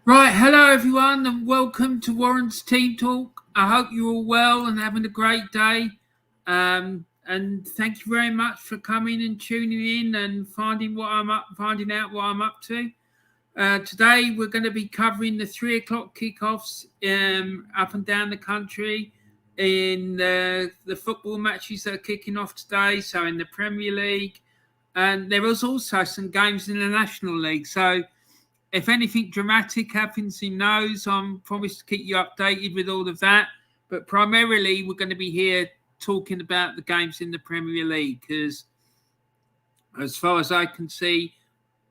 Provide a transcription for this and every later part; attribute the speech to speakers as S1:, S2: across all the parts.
S1: Right, hello everyone, and welcome to Warren's Team Talk. I hope you're all well and having a great day. And thank you very much for coming and tuning in and finding out what I'm up to. Today we're going to be covering the 3 o'clock kickoffs up and down the country in the football matches that are kicking off today. So in the Premier League, and there was also some games in the National League. So if anything dramatic happens in those, I'm promised to keep you updated with all of that. But primarily, we're going to be here talking about the games in the Premier League because, as far as I can see,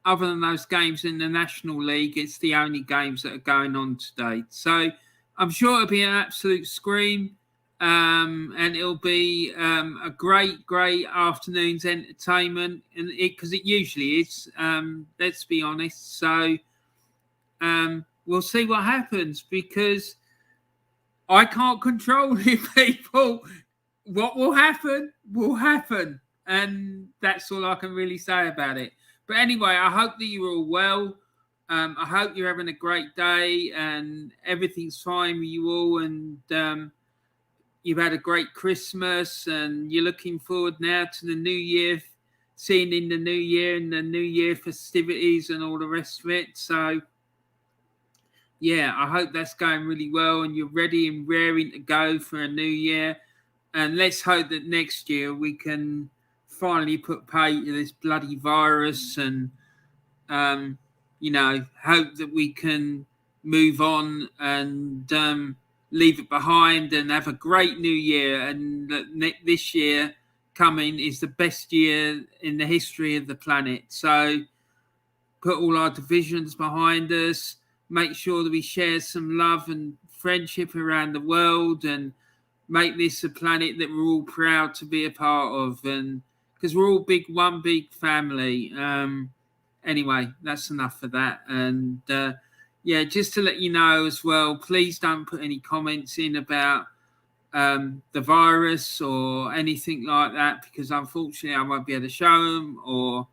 S1: other than those games in the National League, it's the only games that are going on today. So I'm sure it'll be an absolute scream. And it'll be a great afternoon's entertainment, and because it usually is. Let's be honest. So we'll see what happens because I can't control it, people. What will happen. And that's all I can really say about it. But anyway, I hope that you're all well. I hope you're having a great day and everything's fine with you all. And you've had a great Christmas and you're looking forward now to the new year, seeing in the new year and the new year festivities and all the rest of it. So, yeah, I hope that's going really well and you're ready and raring to go for a new year. And let's hope that next year we can finally put pay to this bloody virus and, hope that we can move on and leave it behind and have a great new year. And that this year coming is the best year in the history of the planet. So put all our divisions behind us, make sure that we share some love and friendship around the world and make this a planet that we're all proud to be a part of. And because we're all one big family. Anyway, that's enough of that. And yeah, just to let you know as well, please don't put any comments in about the virus or anything like that, because unfortunately I won't be able to show them or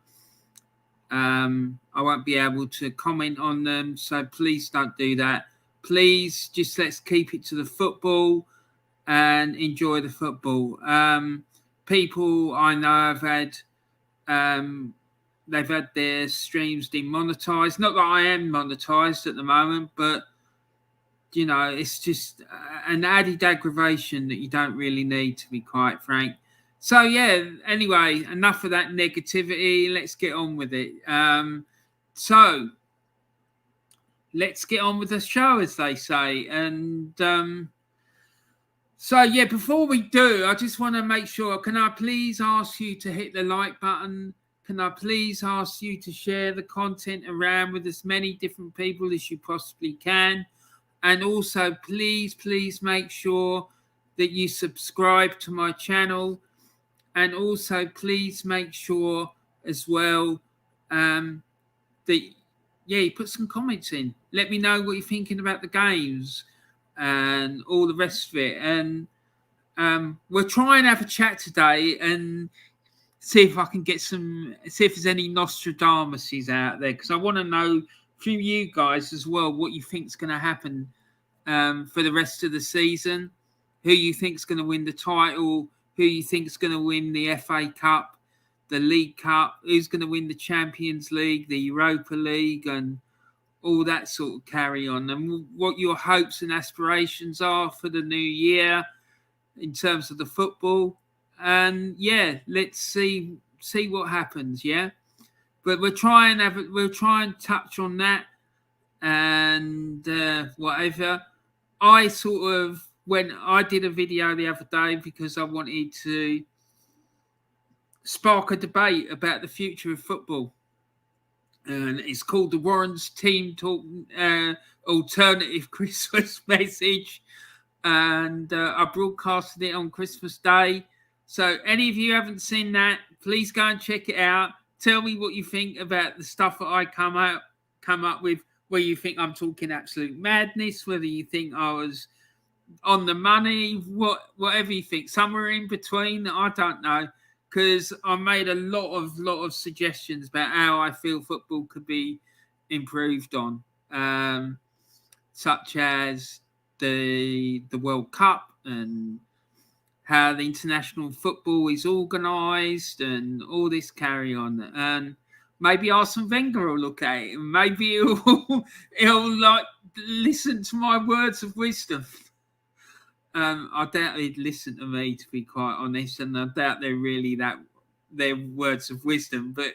S1: I won't be able to comment on them. So please don't do that. Please just let's keep it to the football and enjoy the football. People I know have had they've had their streams demonetized. Not that I am monetized at the moment, but it's just an added aggravation that you don't really need, to be quite frank. So yeah, anyway, enough of that negativity. Let's get on with it. So let's get on with the show, as they say. And so yeah, before we do, I just want to make sure, can I please ask you to hit the like button? Can I please ask you to share the content around with as many different people as you possibly can? And also, please make sure that you subscribe to my channel. And also, please make sure as well that, you put some comments in. Let me know what you're thinking about the games and all the rest of it. And we'll try and have a chat today and see if I can see if there's any Nostradamuses out there, because I want to know from you guys as well what you think is going to happen for the rest of the season, who you think is going to win the title, who you think is going to win the FA Cup, the League Cup, who's going to win the Champions League, the Europa League, and all that sort of carry on, and what your hopes and aspirations are for the new year in terms of the football. And yeah, let's see what happens. Yeah, but we'll try and touch on that and whatever. I sort of, when I did a video the other day because I wanted to spark a debate about the future of football, and it's called the Warren's Team Talk Alternative Christmas Message, and I broadcasted it on Christmas Day. So any of you haven't seen that, please go and check it out. Tell me what you think about the stuff that I come up with, whether you think I'm talking absolute madness, whether you think I was on the money, whatever you think, somewhere in between, I don't know, because I made a lot of suggestions about how I feel football could be improved on. such as the World Cup and how the international football is organised and all this carry on. And maybe Arsene Wenger will look at it and maybe he'll like listen to my words of wisdom. I doubt he'd listen to me, to be quite honest, and I doubt they're words of wisdom, but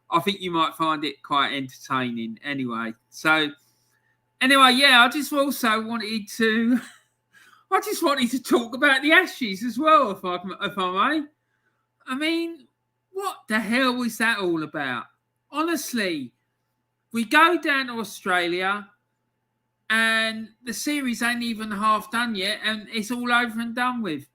S1: I think you might find it quite entertaining anyway. So anyway, yeah, I just wanted to talk about the Ashes as well, if I may. I mean, what the hell is that all about? Honestly, we go down to Australia and the series ain't even half done yet and it's all over and done with.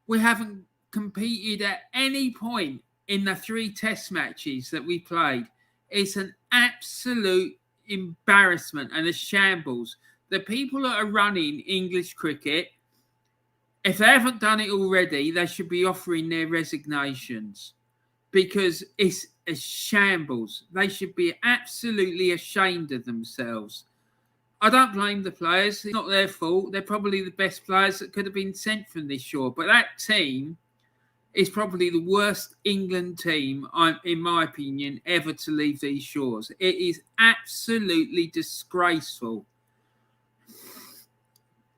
S1: We haven't competed at any point in the 3 test matches that we played. It's an absolute embarrassment and a shambles. The people that are running English cricket, if they haven't done it already, they should be offering their resignations because it's a shambles. They should be absolutely ashamed of themselves. I don't blame the players. It's not their fault. They're probably the best players that could have been sent from this shore. But that team is probably the worst England team, in my opinion, ever to leave these shores. It is absolutely disgraceful.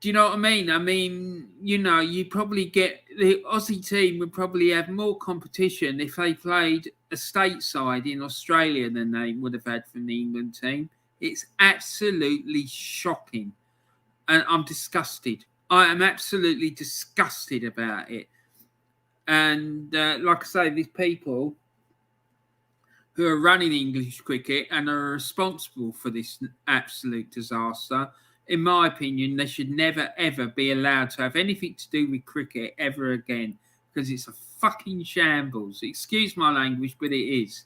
S1: Do you know what I mean? I mean, you know, you probably get the Aussie team would probably have more competition if they played a stateside in Australia than they would have had from the England team. It's absolutely shocking. And I'm disgusted. I am absolutely disgusted about it. And like I say, these people who are running English cricket and are responsible for this absolute disaster, in my opinion, they should never, ever be allowed to have anything to do with cricket ever again because it's a fucking shambles. Excuse my language, but it is.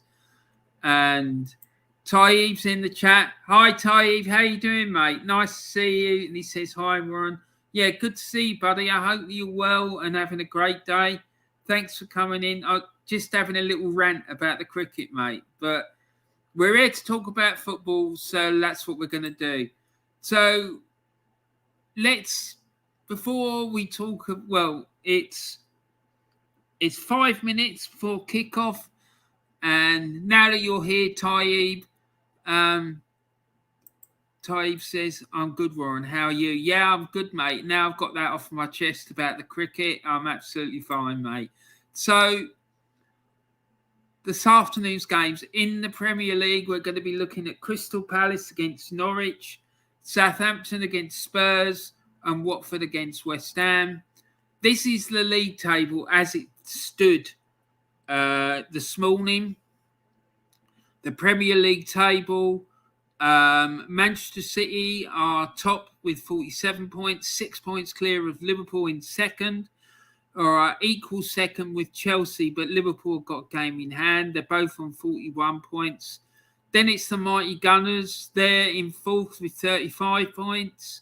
S1: And Taib's in the chat. Hi, Taib. How you doing, mate? Nice to see you. And he says, hi, Warren. Yeah, good to see you, buddy. I hope you're well and having a great day. Thanks for coming in. I'm just having a little rant about the cricket, mate. But we're here to talk about football, so that's what we're going to do. So before we talk, well, it's 5 minutes before kickoff. And now that you're here, Taib, Taib says, I'm good, Warren. How are you? Yeah, I'm good, mate. Now I've got that off my chest about the cricket. I'm absolutely fine, mate. So this afternoon's games in the Premier League, we're going to be looking at Crystal Palace against Norwich, Southampton against Spurs, and Watford against West Ham. This is the league table as it stood this morning. The Premier League table, Manchester City are top with 47 points, 6 points clear of Liverpool in second, or are equal second with Chelsea, but Liverpool got a game in hand. They're both on 41 points. Then it's the mighty Gunners. They're in fourth with 35 points.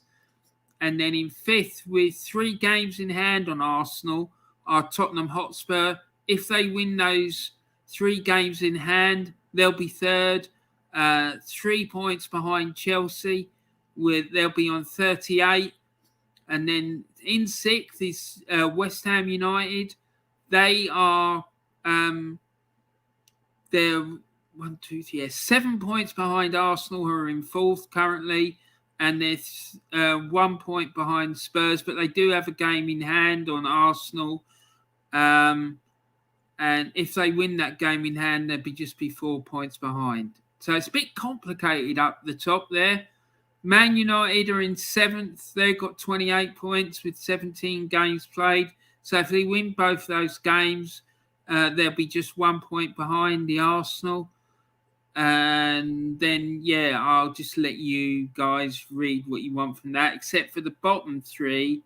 S1: And then in fifth with 3 games in hand on Arsenal are Tottenham Hotspur. If they win those 3 games in hand, they'll be third. 3 points behind Chelsea. They'll be on 38. And then in sixth is West Ham United. They are they're 7 points behind Arsenal, who are in fourth currently, and they're 1 point behind Spurs, but they do have a game in hand on Arsenal. And if they win that game in hand, they'll just be 4 points behind. So it's a bit complicated up the top there. Man United are in seventh. They've got 28 points with 17 games played. So if they win both those games, they'll be just 1 point behind the Arsenal. And then, yeah, I'll just let you guys read what you want from that, except for the bottom 3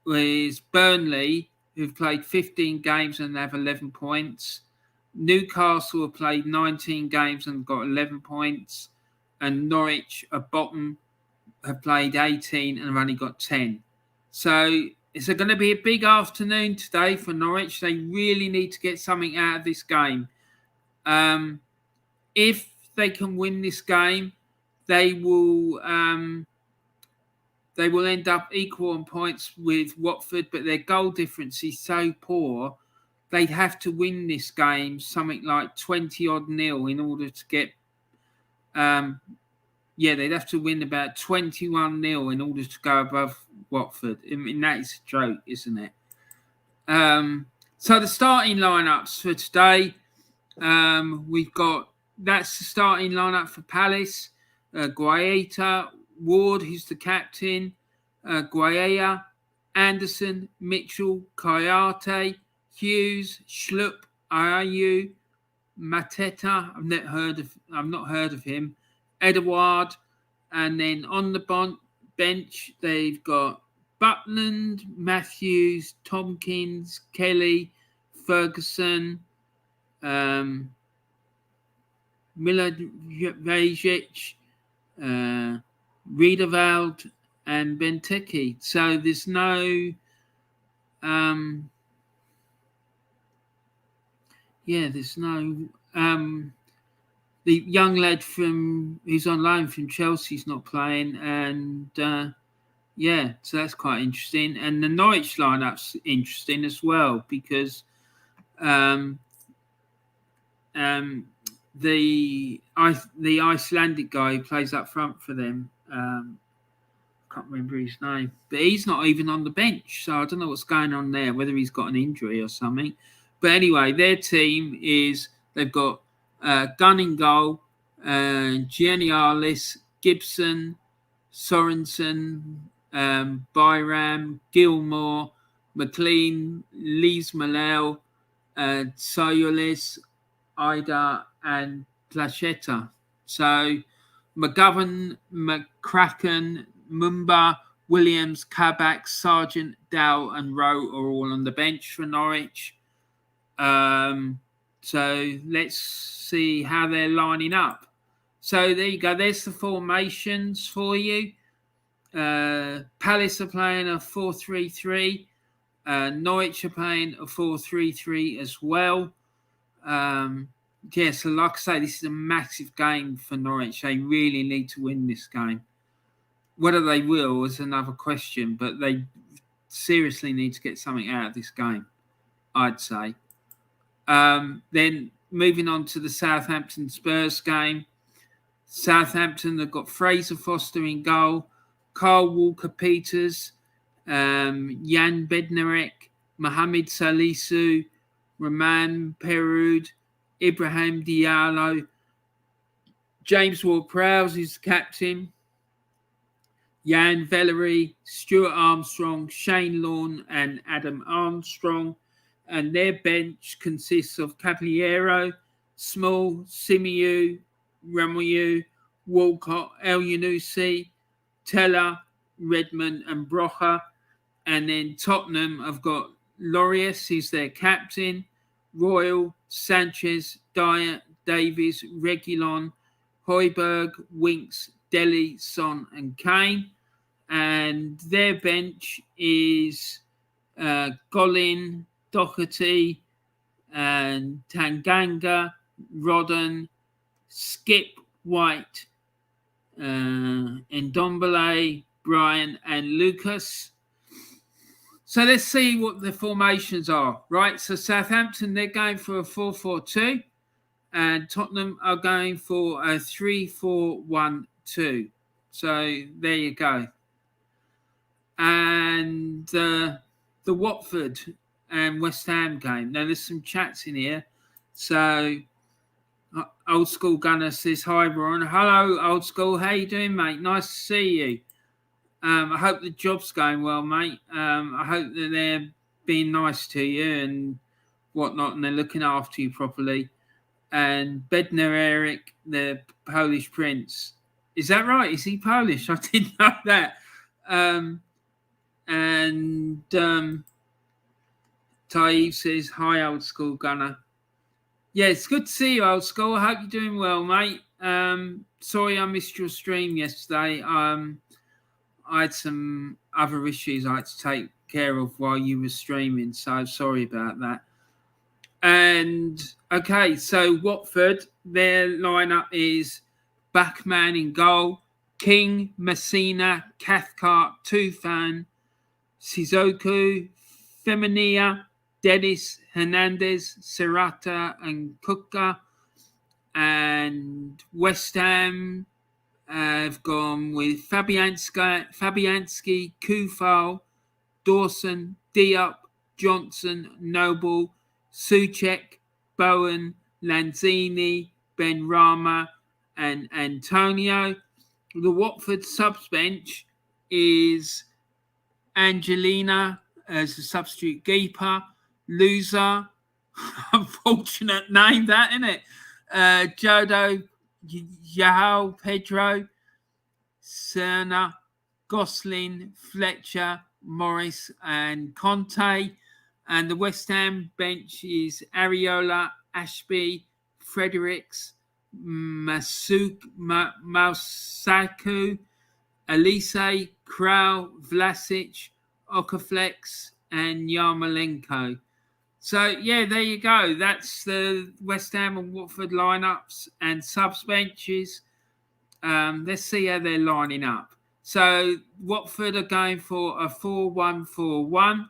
S1: is Burnley, who've played 15 games and have 11 points. Newcastle have played 19 games and got 11 points. And Norwich, at bottom, have played 18 and have only got 10. So it's going to be a big afternoon today for Norwich. They really need to get something out of this game. If they can win this game, they will they will end up equal on points with Watford, but their goal difference is so poor, they'd have to win this game something like 20-odd nil in order to get... they'd have to win about 21-0 in order to go above Watford. I mean, that is a joke, isn't it? So the starting lineups for today, we've got... That's the starting lineup for Palace. Guaita, Ward, who's the captain, Guaya, Anderson, Mitchell, Kayate, Hughes, Schlupp, Ayew, Mateta. I've not heard of him. Edouard, and then on the bench they've got Butland, Matthews, Tompkins, Kelly, Ferguson, Milojevic, Riedewald, and Benteke. So there's no... there's no... the young lad who's on loan from Chelsea's not playing, and so that's quite interesting. And the Norwich lineup's interesting as well, because the Icelandic guy who plays up front for them, can't remember his name, but he's not even on the bench, so I don't know what's going on there, whether he's got an injury or something. But anyway, their team is... They've got Gunn in goal, Giannialis, Gibson, Sorensen, Byram, Gilmore, McLean, Lees Malel, Sayolis, Ida, and Placheta. So McGovern, McCracken, Mumba, Williams, Kabak, Sargent, Dow, and Rowe are all on the bench for Norwich. So let's see how they're lining up. So there you go. There's the formations for you. Palace are playing a 4-3-3. Norwich are playing a 4-3-3 as well. So like I say, this is a massive game for Norwich. They really need to win this game. Whether they will is another question, but they seriously need to get something out of this game, I'd say. Then moving on to the Southampton Spurs game. Southampton have got Fraser Foster in goal, Carl Walker-Peters, Jan Bednarek, Mohamed Salisu, Roman Perud, Ibrahim Diallo, James Ward-Prowse is the captain, Jan Valery, Stuart Armstrong, Shane Lawn, and Adam Armstrong. And their bench consists of Caballero, Small, Simiu, Ramuyu, Walcott, El Yunusi, Teller, Redmond, and Brocha. And then Tottenham have got Lorius, who's their captain, Royal, Sanchez, Dyer, Davies, Reguilon, Højbjerg, Winks, Dele, Son, and Kane. And their bench is Golin, Doherty, and Tanganga, Rodden, Skip, White, Ndombele, Brian, and Lucas. So let's see what the formations are, right? So Southampton, they're going for a 4-4-2, and Tottenham are going for a 3-4-1-2. So there you go. And the Watford and West Ham game. Now, there's some chats in here. So, Old School Gunner says, hi, Ron. Hello, Old School. How you doing, mate? Nice to see you. I hope the job's going well, mate. I hope that they're being nice to you and whatnot, and they're looking after you properly. And Bednar Eric, the Polish prince. Is that right? Is he Polish? I didn't know that. Taib says, hi, Old School Gunner. Yeah, it's good to see you, Old School. I hope you're doing well, mate. Sorry I missed your stream yesterday. I had some other issues I had to take care of while you were streaming, so sorry about that. And, okay, so Watford, their lineup is Bachmann in goal, King, Messina, Cathcart, Tufan, Sissoko, Femenia, Dennis, Hernandez, Serrata, and Kuka. And West Ham have gone with Fabianski, Kufal, Dawson, Diop, Johnson, Noble, Suchek, Bowen, Lanzini, Benrahma, and Antonio. The Watford subs bench is Angelina as a substitute keeper, Loser, unfortunate name that, isn't it? Jodo, Yahal, Pedro, Serna, Gosling, Fletcher, Morris, and Conte. And the West Ham bench is Ariola, Ashby, Fredericks, Mausaku, Elise, Krau, Vlasic, Okaflex, and Yarmolenko. So, yeah, there you go. That's the West Ham and Watford lineups and subs benches. Let's see how they're lining up. So, Watford are going for a 4-1-4-1,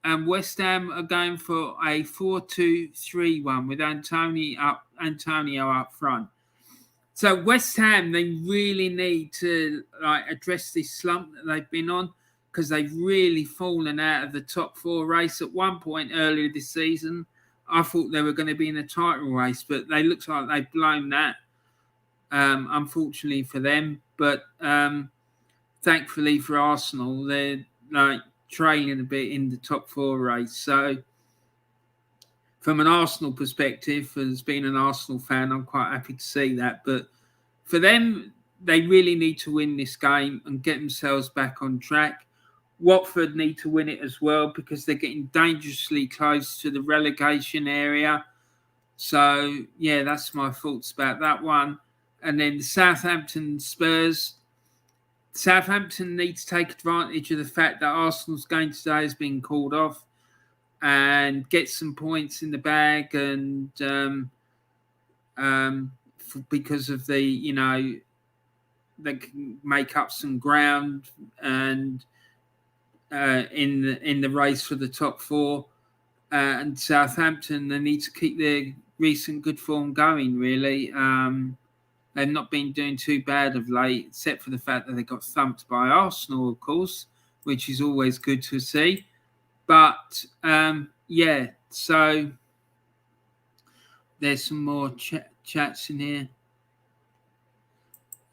S1: and West Ham are going for a 4-2-3-1 with Antonio up front. So West Ham, they really need to address this slump that they've been on, because they've really fallen out of the top four race. At one point earlier this season, I thought they were going to be in a title race, but they look like they've blown that, unfortunately for them. But thankfully for Arsenal, they're trailing a bit in the top four race. So from an Arsenal perspective, as being an Arsenal fan, I'm quite happy to see that. But for them, they really need to win this game and get themselves back on track. Watford need to win it as well, because they're getting dangerously close to the relegation area. So, yeah, that's my thoughts about that one. And then the Southampton Spurs. Southampton need to take advantage of the fact that Arsenal's game today has been called off and get some points in the bag, and because of the, they can make up some ground and in the race for the top four. And Southampton, they need to keep their recent good form going, really. They've not been doing too bad of late, except for the fact that they got thumped by Arsenal, of course, which is always good to see. But, yeah, so there's some more chats in here.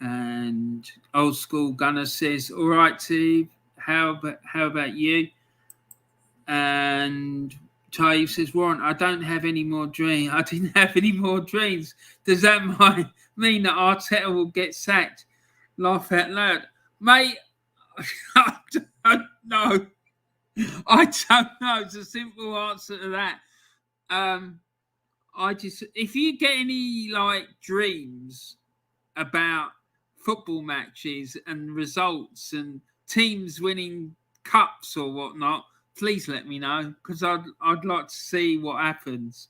S1: And Old School Gunner says, all right, Steve, how about you? And Taib says, Warren, I don't have any more dreams. I didn't have any more dreams. Does that mean that Arteta will get sacked? Laugh out loud. Mate, I don't know. I don't know. It's a simple answer to that. If you get any dreams about football matches and results and teams winning cups or whatnot, please let me know, because I'd like to see what happens.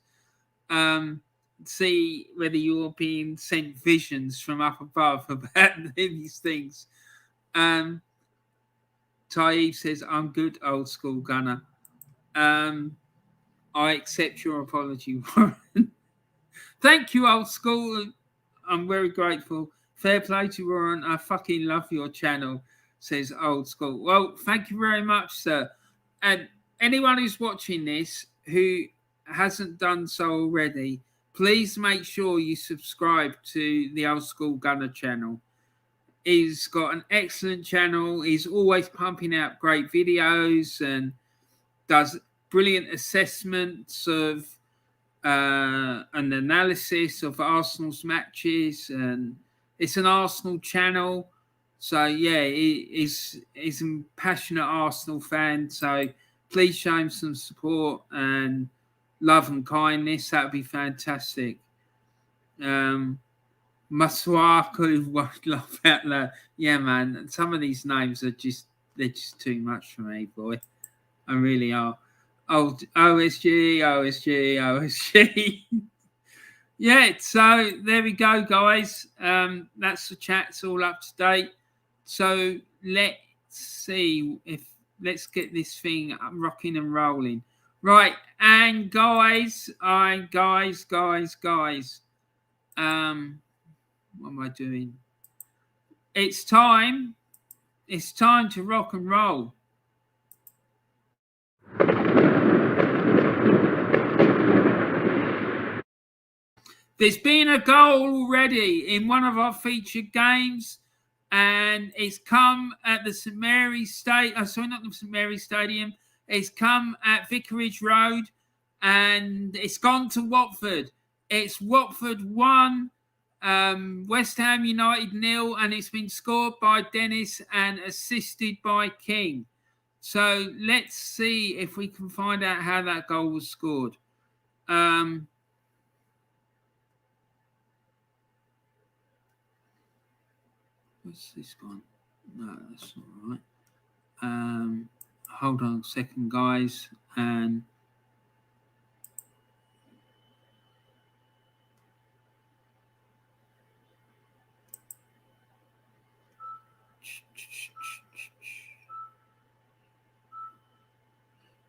S1: See whether you're being sent visions from up above about these things. Taib says, I'm good, Old School Gunner. I accept your apology, Warren. Thank you, Old School. I'm very grateful. Fair play to Warren. I fucking love your channel, says Old School. Well, thank you very much, sir. And anyone who's watching this who hasn't done so already, please make sure you subscribe to the Old School Gunner channel. He's got an excellent channel. He's always pumping out great videos and does brilliant assessments of an analysis of Arsenal's matches. And it's an Arsenal channel. So, yeah, he's a passionate Arsenal fan. So, please show him some support and love and kindness. That would be fantastic. Maswaku, laugh out loud. Yeah, man. Some of these names they're just too much for me, boy. I really are. Oh, OSG. Yeah, so there we go, guys. That's the chat. It's all up to date. So let's see if let's get this thing rocking and rolling. Right, and guys, guys. What am I doing? It's time. It's time to rock and roll. There's been a goal already in one of our featured games, and it's come at the St Mary's Stadium. Sorry, not the St Mary's Stadium. It's come at Vicarage Road, and it's gone to Watford. It's Watford 1, West Ham United 0, and it's been scored by Dennis and assisted by King. So let's see if we can find out how that goal was scored. What's this one? No, that's not right. Hold on a second, guys. And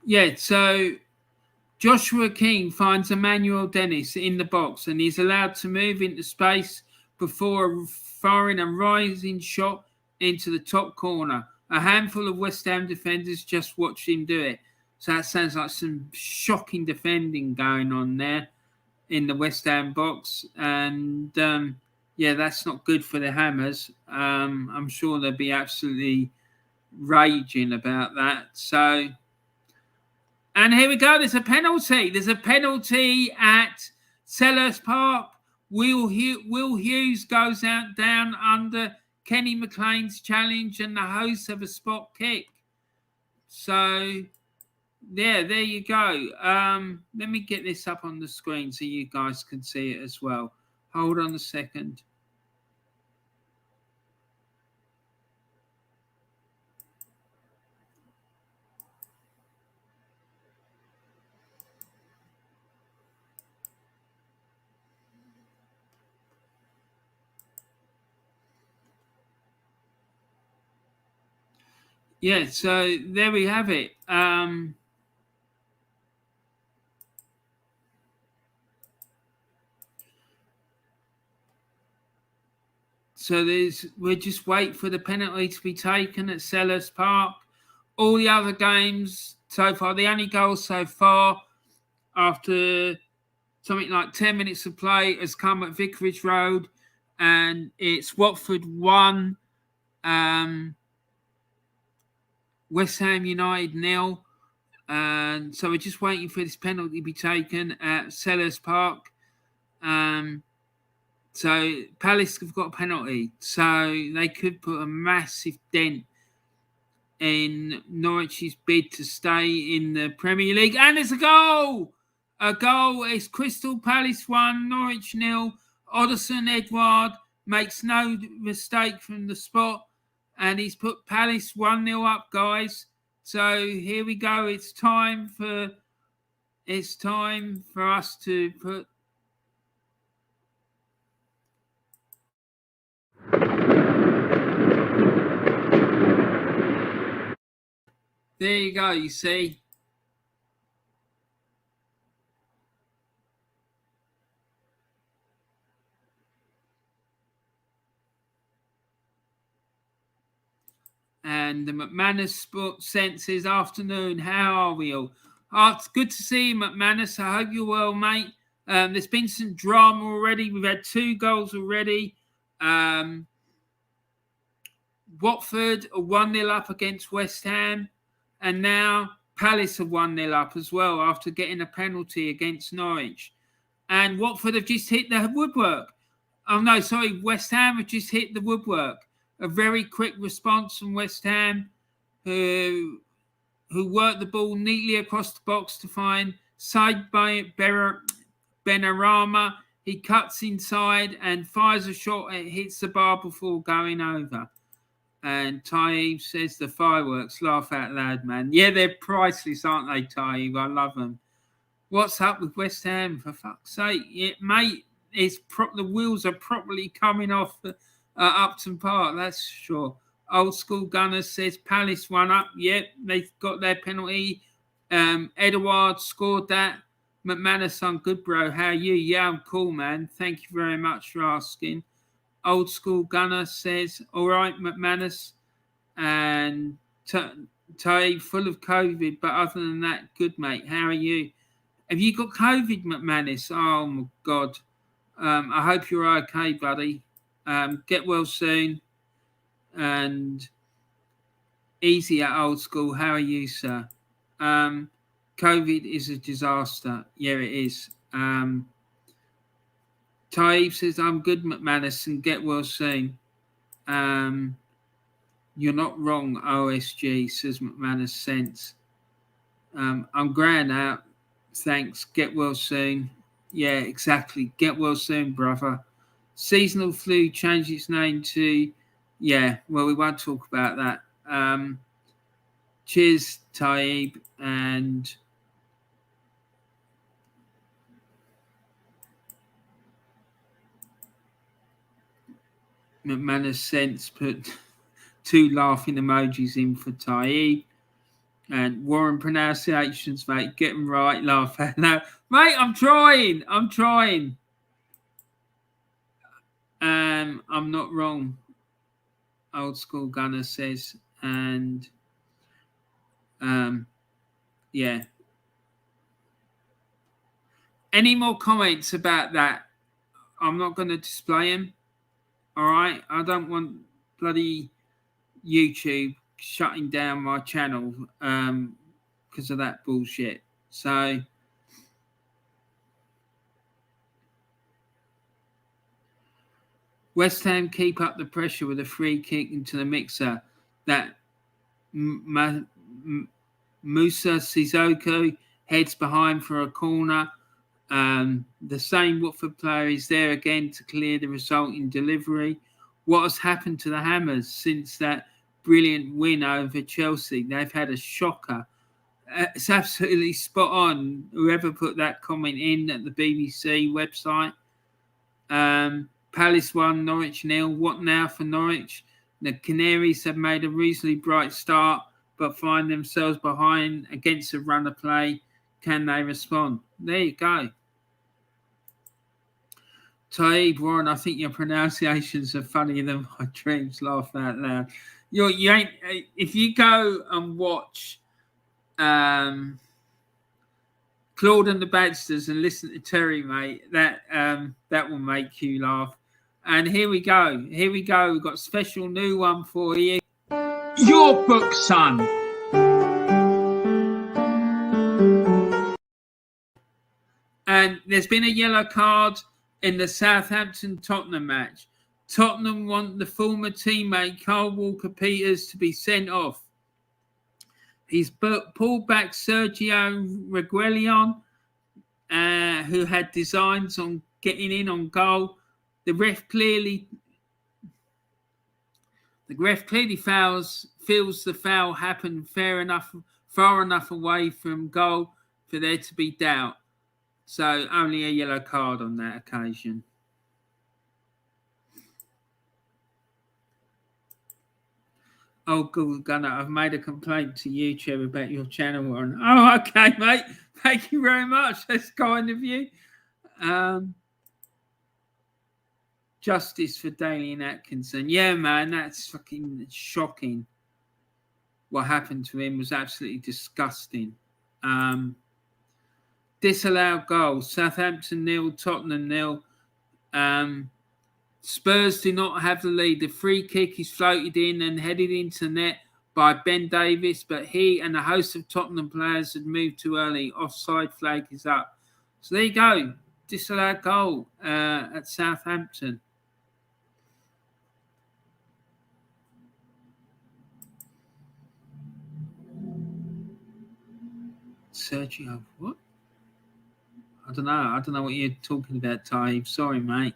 S1: yeah, so Joshua King finds Emmanuel Dennis in the box and he's allowed to move into space before firing a rising shot into the top corner. A handful of West Ham defenders just watched him do it. So that sounds like some shocking defending going on there in the West Ham box. And yeah, that's not good for the Hammers. I'm sure they'll be absolutely raging about that. So, and here we go. There's a penalty. There's a penalty at Selhurst Park. Will Hughes goes out down under Kenny McLean's challenge, and the hosts have a spot kick. So, yeah, there you go. Let me get this up on the screen so you guys can see it as well. Hold on a second. Yeah, so there we have it. So we're just waiting for the penalty to be taken at Selhurst Park. All the other games so far, the only goal so far after something like 10 minutes of play has come at Vicarage Road, and it's Watford 1, West Ham United 0. And so we're just waiting for this penalty to be taken at Selhurst Park. So Palace have got a penalty, so they could put a massive dent in Norwich's bid to stay in the Premier League. And it's a goal! A goal. It's Crystal Palace 1, Norwich 0. Oderson Edouard makes no mistake from the spot, and he's put Palace 1-0 up, guys. So here we go. It's time for us to put. There you go, you see. And the McManus Sports Senses afternoon. How are we all? Oh, it's good to see you, McManus. I hope you're well, mate. There's been some drama already. We've had 2 goals already. Watford are 1-0 up against West Ham. And now Palace are 1-0 up as well after getting a penalty against Norwich. And Watford have just hit the woodwork. Oh, no, sorry. West Ham have just hit the woodwork. A very quick response from West Ham, who worked the ball neatly across the box to find side by Benarama. He cuts inside and fires a shot. It hits the bar before going over. And Taib says the fireworks. Laugh out loud, man. Yeah, they're priceless, aren't they, Taib? I love them. What's up with West Ham, for fuck's sake? Yeah, mate, the wheels are properly coming off Upton Park. That's sure. Old School Gunner says Palace won up. Yep, they've got their penalty. Edouard scored that. McManus on good, bro. How are you? Yeah, I'm cool, man. Thank you very much for asking. Old School Gunner says, all right, McManus. And Tay, full of COVID, but other than that, good, mate. How are you? Have you got COVID, McManus? Oh, my God. I hope you're okay, buddy. Get well soon. And easy at Old School. How are you, sir? COVID is a disaster. Yeah, it is. Taib says, I'm good, McManus, and get well soon. You're not wrong, OSG, says McManus Sense. I'm grand out. Thanks. Get well soon. Yeah, exactly. Get well soon, brother. Seasonal flu changed its name to, yeah, well, we won't talk about that. Cheers, Taib, and McManus Sense put 2 laughing emojis in for Taib. And Warren pronunciations, mate. Get them right. Laugh out loud. Mate, I'm trying. I'm not wrong. Old School Gunner says. And yeah. Any more comments about that? I'm not going to display them. All right. I don't want bloody YouTube shutting down my channel because of that bullshit. So West Ham keep up the pressure with a free kick into the mixer that Musa Sissoko heads behind for a corner. The same Watford player is there again to clear the resulting delivery. What has happened to the Hammers since that brilliant win over Chelsea? They've had a shocker. It's absolutely spot on. Whoever put that comment in at the BBC website. Palace 1, Norwich 0. What now for Norwich? The Canaries have made a reasonably bright start, but find themselves behind against a run of play. Can they respond? There you go. Taib, Warren, I think your pronunciations are funnier than my dreams. Laugh out loud. You ain't. If you go and watch Claude and the Bansters and listen to Terry, mate, that will make you laugh. And here we go. We've got a special new one for you. Your book, son. And there's been a yellow card in the Southampton Tottenham match. Tottenham want the former teammate Carl Walker-Peters to be sent off. He's pulled back Sergio Reguilon, who had designs on getting in on goal. The ref clearly feels the foul happened far enough away from goal for there to be doubt. So only a yellow card on that occasion. Oh, Google Gunner, I've made a complaint to YouTube about your channel. Oh, okay, mate. Thank you very much. That's kind of you. Justice for Daly and Atkinson. Yeah, man, that's fucking shocking. What happened to him was absolutely disgusting. Disallowed goal. Southampton 0, Tottenham 0. Spurs do not have the lead. The free kick is floated in and headed into net by Ben Davies, but he and a host of Tottenham players had moved too early. Offside flag is up. So there you go. Disallowed goal at Southampton. Sergio, what? I don't know what you're talking about, Ty. Sorry, mate.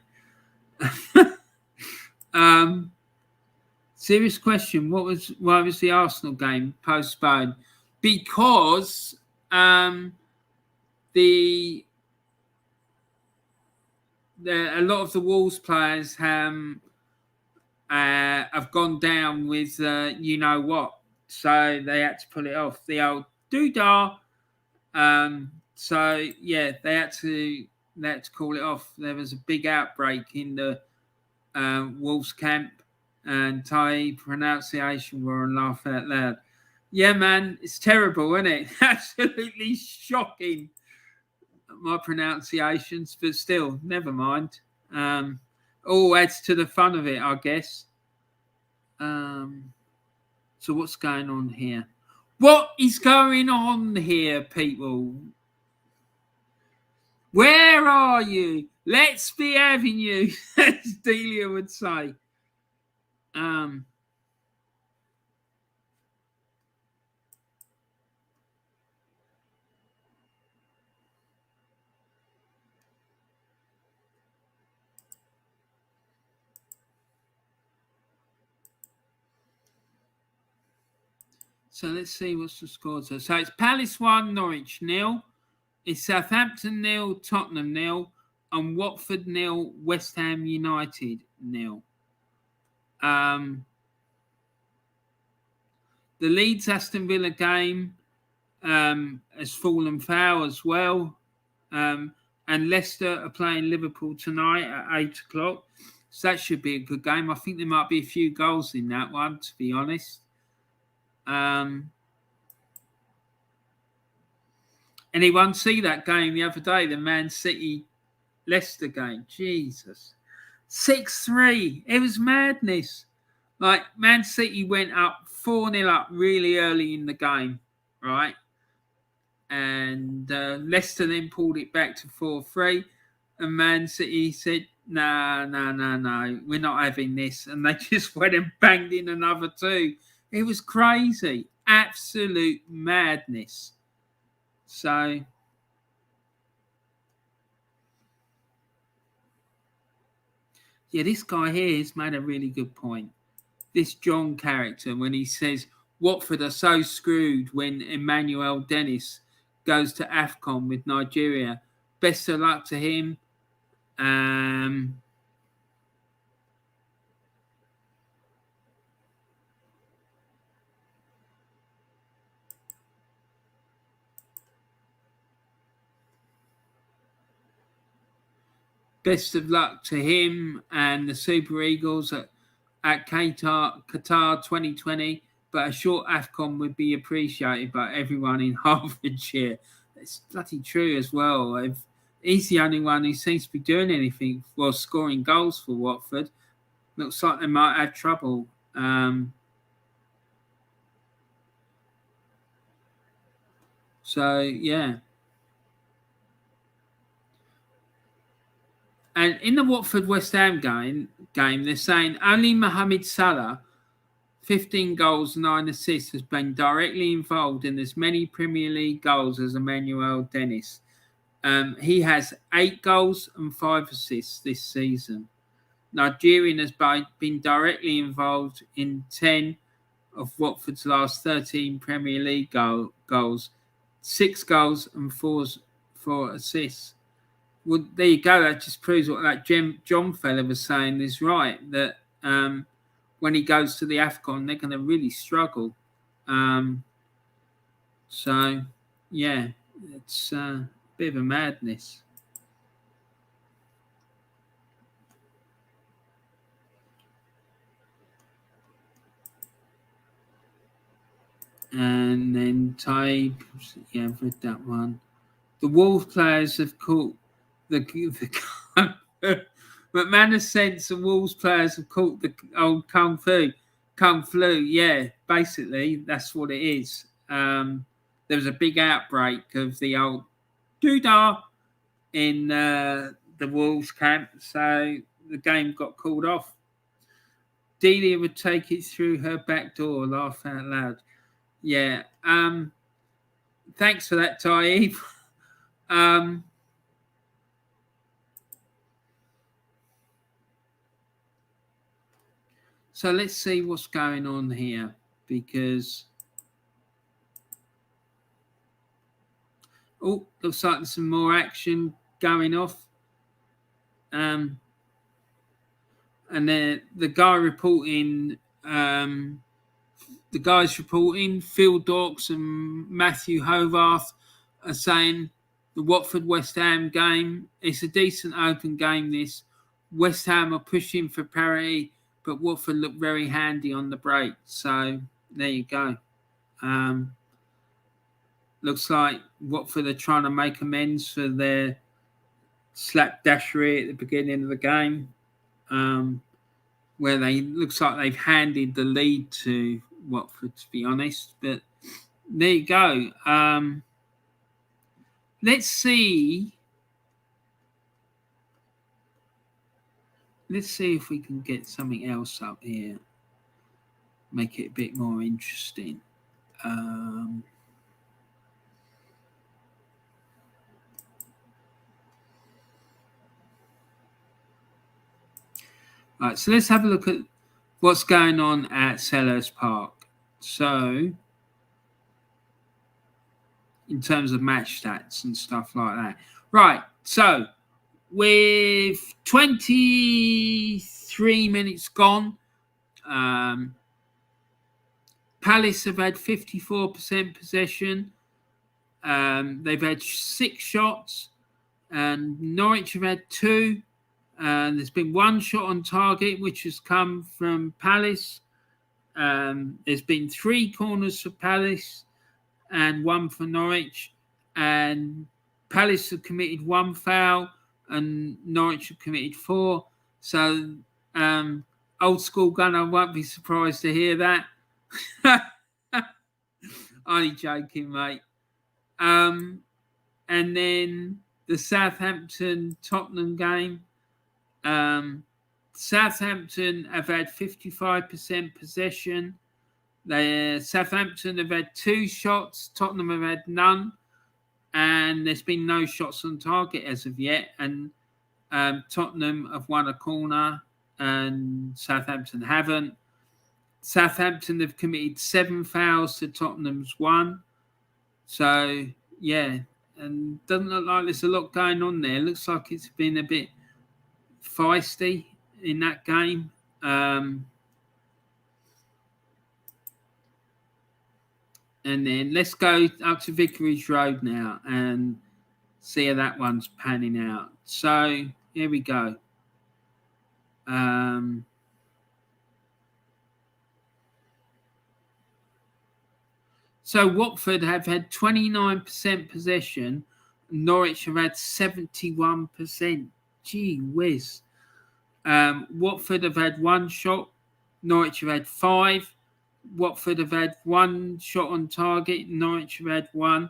S1: Serious question. Why was the Arsenal game postponed? Because the a lot of the Wolves players have gone down with you know what, so they had to pull it off. The old doodah. So yeah, they had to call it off. There was a big outbreak in the Wolves camp, and Thai pronunciation were on laugh out loud. Yeah, man, it's terrible, isn't it? Absolutely shocking, my pronunciations, but still, never mind. All adds to the fun of it, I guess. So what's going on here? What is going on here, people? Where are you? Let's be having you, as Delia would say. So let's see what's the scores. So it's Palace 1, Norwich 0. It's Southampton 0, Tottenham 0, and Watford 0, West Ham United 0. The Leeds Aston Villa game has fallen foul as well. And Leicester are playing Liverpool tonight at 8 o'clock. So that should be a good game. I think there might be a few goals in that one, to be honest. Anyone see that game the other day, the Man City Leicester game? Jesus. 6-3. It was madness. Like, Man City went up 4-0 up really early in the game, right? And Leicester then pulled it back to 4-3. And Man City said, no, we're not having this. And they just went and banged in another 2. It was crazy. Absolute madness. So, yeah, this guy here has made a really good point. This John character, when he says Watford are so screwed when Emmanuel Dennis goes to AFCON with Nigeria. Best of luck to him. Best of luck to him and the Super Eagles at Qatar 2020. But a short AFCON would be appreciated by everyone in Hertfordshire. It's bloody true as well. He's the only one who seems to be doing anything while scoring goals for Watford. Looks like they might have trouble. So, yeah. And in the Watford-West Ham game, they're saying only Mohamed Salah, 15 goals, 9 assists, has been directly involved in as many Premier League goals as Emmanuel Dennis. He has 8 goals and 5 assists this season. Nigerian has been directly involved in 10 of Watford's last 13 Premier League goals, 6 goals and 4 assists. Well, there you go. That just proves what that John fella was saying is right, that when he goes to the AFCON, they're going to really struggle. So, yeah, it's a bit of a madness. And then type, yeah, I've read that one. The Wolves players have caught the McManus said the Wolves players have caught the old kung flu. Yeah, basically that's what it is. There was a big outbreak of the old doodah in the Wolves camp, so the game got called off. Delia would take it through her back door, laugh out loud. Yeah. Thanks for that, Taib. So let's see what's going on here, because looks like there's some more action going off. And then the guys reporting, Phil Dawkes and Matthew Hovarth, are saying the Watford West Ham game, it's a decent open game. This West Ham are pushing for parity, but Watford look very handy on the break. So there you go. Looks like Watford are trying to make amends for their slapdashery at the beginning of the game, where looks like they've handed the lead to Watford, to be honest. But there you go. Let's see if we can get something else up here. Make it a bit more interesting. Right, so let's have a look at what's going on at Selhurst Park. So, in terms of match stats and stuff like that. Right, so with 23 minutes gone, Palace have had 54% possession. They've had 6 shots, and Norwich have had 2. There's been 1 shot on target, which has come from Palace. There's been 3 corners for Palace and 1 for Norwich. And Palace have committed 1 foul and Norwich have committed 4. So, old school gunner won't be surprised to hear that. Only joking, mate. And then the Southampton Tottenham game. Southampton have had 55% possession. Southampton have had 2 shots. Tottenham have had none. And there's been no shots on target as of yet. And Tottenham have won a corner and Southampton haven't. Southampton have committed 7 fouls to Tottenham's 1. So, yeah. And doesn't look like there's a lot going on there. Looks like it's been a bit feisty in that game. And then let's go up to Vicarage Road now and see how that one's panning out. So here we go. So Watford have had 29% possession. Norwich have had 71%. Gee whiz. Watford have had 1 shot. Norwich have had 5. Watford have had 1 shot on target. Norwich have had 1.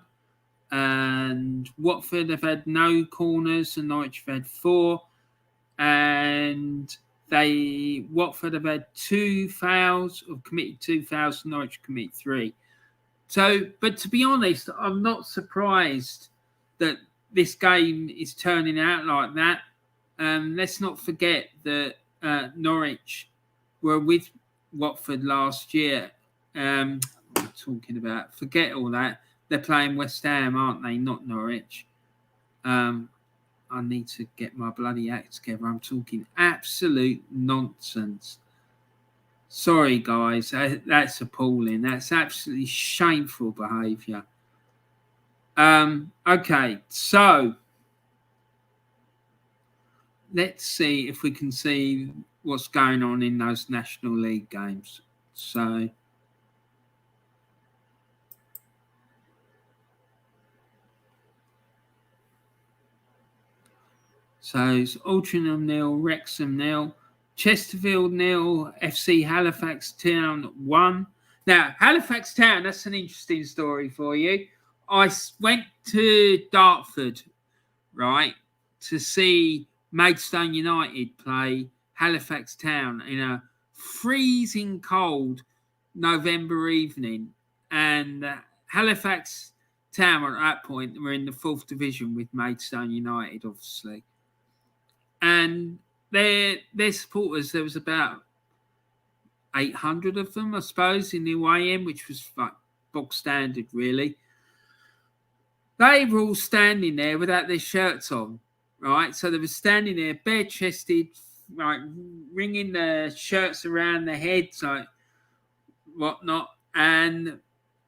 S1: And Watford have had no corners and Norwich have had 4. And Watford have had 2 fouls, or committed 2 fouls, and Norwich committed 3. So, but to be honest, I'm not surprised that this game is turning out like that. Let's not forget that Norwich were with Watford last year. Talking about, forget all that. They're playing West Ham, aren't they? Not Norwich. I need to get my bloody act together. I'm talking absolute nonsense. Sorry, guys. That's appalling. That's absolutely shameful behaviour. Okay, so let's see if we can see what's going on in those National League games. So it's Altrincham 0, Wrexham 0, Chesterfield 0, FC Halifax Town 1. Now, Halifax Town, that's an interesting story for you. I went to Dartford, right, to see Maidstone United play Halifax Town in a freezing cold November evening. And Halifax Town at that point were in the 4th division with Maidstone United, obviously. And their supporters, there was about 800 of them, I suppose, in the away end, which was like bog standard, really. They were all standing there without their shirts on. right? So they were standing there, bare-chested, like wringing their shirts around their heads, like whatnot, and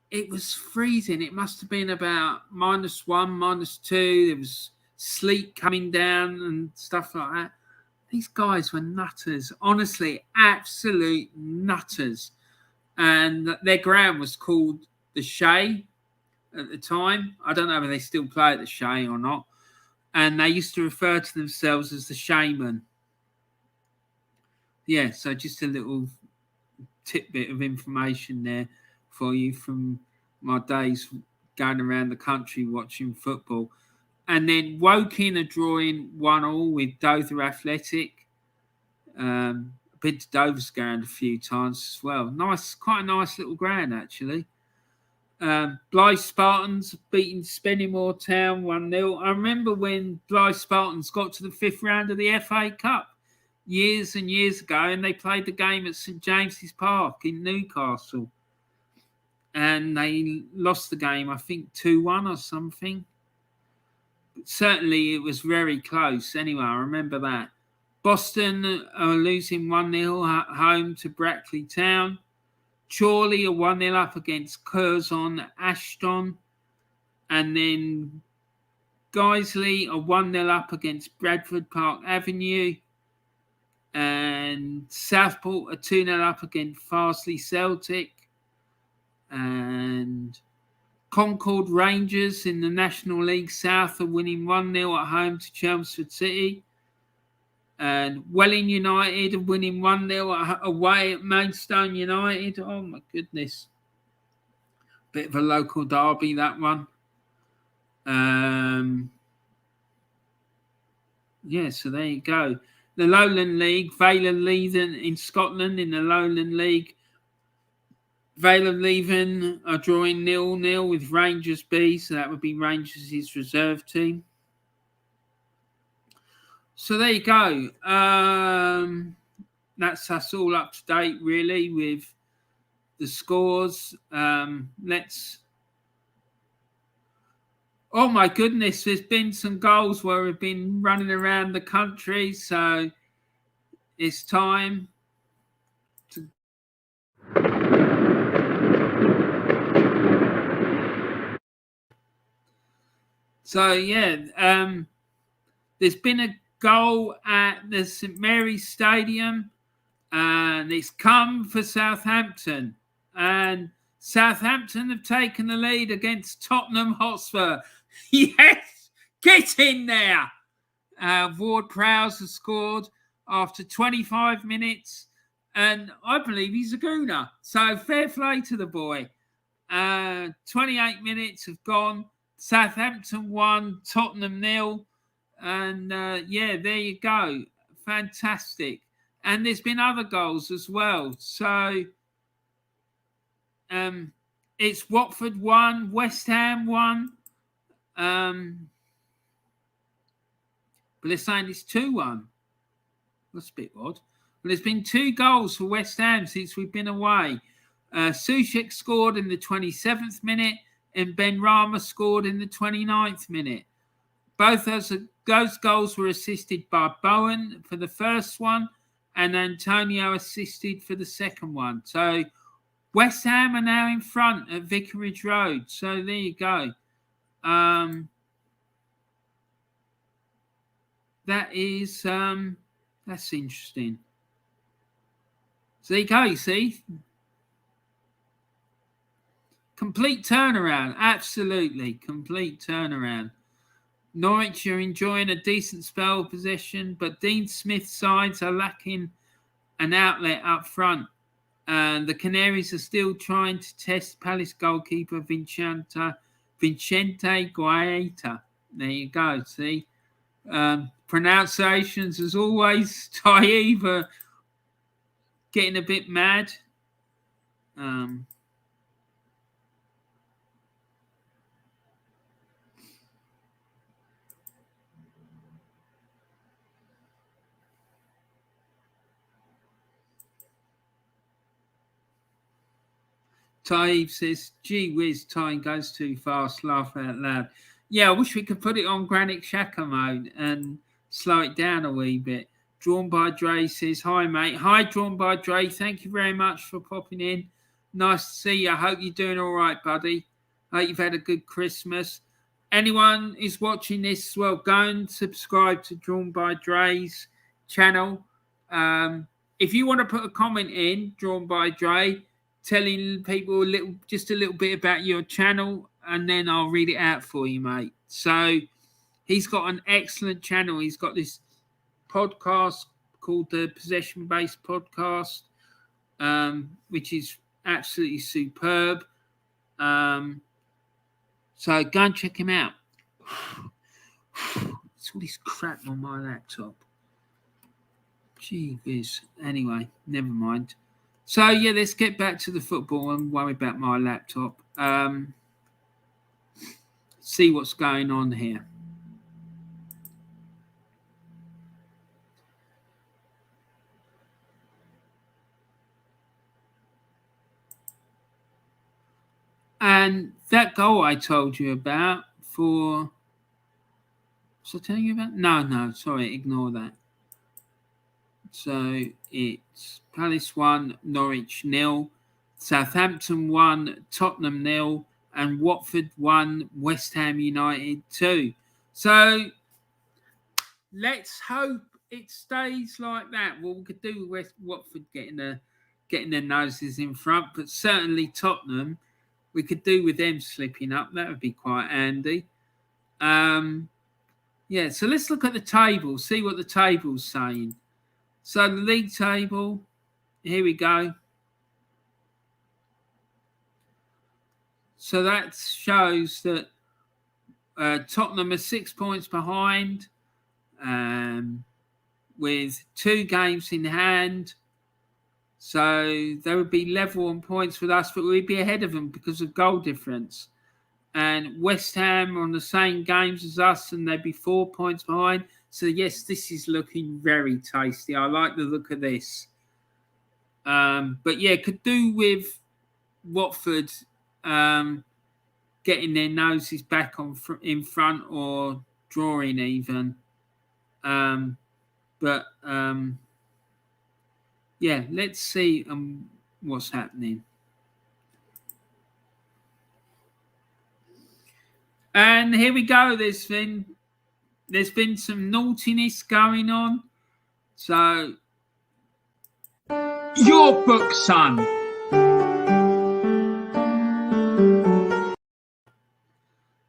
S1: it was freezing. It must have been about -1, -2. There was sleet coming down and stuff like that. These guys were nutters, honestly, absolute nutters. And their ground was called the Shay at the time. I don't know if they still play at the Shay or not. And they used to refer to themselves as the Shaman. Yeah, so just a little tidbit of information there for you from my days going around the country watching football. And then Woking are drawing 1-1 with Dover Athletic. Been to Dover's ground a few times as well. Nice, quite a nice little ground actually. Blythe Spartans beating Spennymoor Town 1-0. I remember when Blythe Spartans got to the 5th round of the FA Cup years and years ago, and they played the game at St James's Park in Newcastle. And they lost the game, I think 2-1 or something. But certainly it was very close. Anyway, I remember that. Boston are losing 1-0 at home to Brackley Town. Chorley are 1-0 up against Curzon Ashton. And then Guiseley are 1-0 up against Bradford Park Avenue. And Southport are 2-0 up against Farsley Celtic. And Concord Rangers in the National League South are winning 1-0 at home to Chelmsford City. And Welling United are winning 1-0 away at Maidstone United. Oh, my goodness. Bit of a local derby, that one. Yeah, so there you go. The Lowland League, Vale of Leven in Scotland in the Lowland League. Vale of Leven are drawing 0-0 with Rangers B, so that would be Rangers' reserve team. So there you go. That's us all up to date, really, with the scores. Oh my goodness, there's been some goals where we've been running around the country, so it's time to. So yeah, there's been a goal at the St Mary's Stadium, and it's come for Southampton. And Southampton have taken the lead against Tottenham Hotspur. Yes, get in there. Ward Prowse has scored after 25 minutes, and I believe he's a gooner. So fair play to the boy. 28 minutes have gone. Southampton 1, Tottenham 0. And yeah, there you go. Fantastic. And there's been other goals as well. So it's Watford 1, West Ham 1. But they're saying it's 2-1. That's a bit odd. But there's been 2 goals for West Ham since we've been away. Sushek scored in the 27th minute and Ben Rama scored in the 29th minute. Both those goals were assisted by Bowen for the first one and Antonio assisted for the second one. So West Ham are now in front at Vicarage Road. So there you go. That's interesting. So there you go, you see. Complete turnaround. Absolutely. Complete turnaround. Norwich are enjoying a decent spell of possession, but Dean Smith's sides are lacking an outlet up front. And the Canaries are still trying to test Palace goalkeeper Vicente Guaita. There you go, see. Pronunciations, as always, Taiva getting a bit mad. Taib says, gee whiz, time goes too fast, laugh out loud. Yeah, I wish we could put it on Granit Xhaka mode and slow it down a wee bit. Drawn by Dre says, hi, mate. Hi, Drawn by Dre. Thank you very much for popping in. Nice to see you. I hope you're doing all right, buddy. Hope you've had a good Christmas. Anyone who's watching this as well, go and subscribe to Drawn by Dre's channel. If you want to put a comment in, Drawn by Dre, telling people just a little bit about your channel, and then I'll read it out for you, mate. So he's got an excellent channel. He's got this podcast called the Possession Based Podcast, which is absolutely superb. So go and check him out. It's all this crap on my laptop. Gee whiz. Anyway, never mind. So, yeah, let's get back to the football and worry about my laptop. See what's going on here. And that goal I told you about for... Was I telling you about? No, sorry, ignore that. So it's Palace 1, Norwich 0, Southampton 1, Tottenham 0, and Watford 1, West Ham United 2. So let's hope it stays like that. Well, we could do with Watford getting their noses in front, but certainly Tottenham, we could do with them slipping up. That would be quite handy. Yeah, so let's look at the table, see what the table's saying. So the league table, here we go. So that shows that Tottenham are 6 points behind with 2 games in hand. So they would be level on points with us, but we'd be ahead of them because of goal difference. And West Ham are on the same games as us, and they'd be 4 points behind. So, yes, this is looking very tasty. I like the look of this. But, yeah, could do with Watford getting their noses back in front or drawing even. Yeah, let's see what's happening. And here we go. There's been some naughtiness going on. So, your book, son.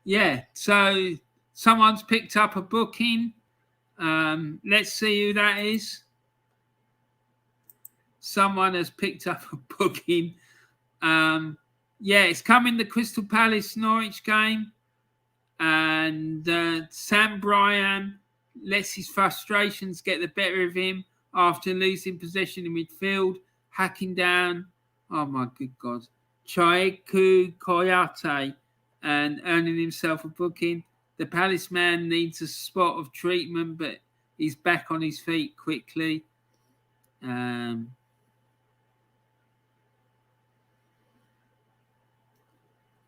S1: Yeah, so someone's picked up a booking. Let's see who that is. Someone has picked up a booking. Yeah, it's coming the Crystal Palace Norwich game. And Sam Bryan lets his frustrations get the better of him after losing possession in midfield, hacking down, oh my good God, Chieku Koyate and earning himself a booking. The Palace man needs a spot of treatment, but he's back on his feet quickly.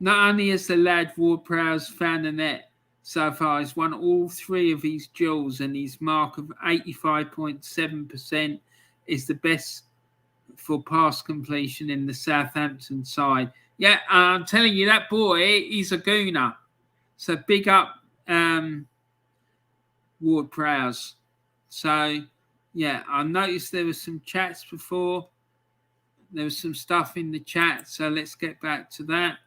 S1: Not only has the lad Ward-Prowse found the net so far, he's won all 3 of his duels, and his mark of 85.7% is the best for pass completion in the Southampton side. Yeah, I'm telling you, that boy, he's a gooner. So big up Ward-Prowse. So, yeah, I noticed there was some chats before. There was some stuff in the chat, so let's get back to that.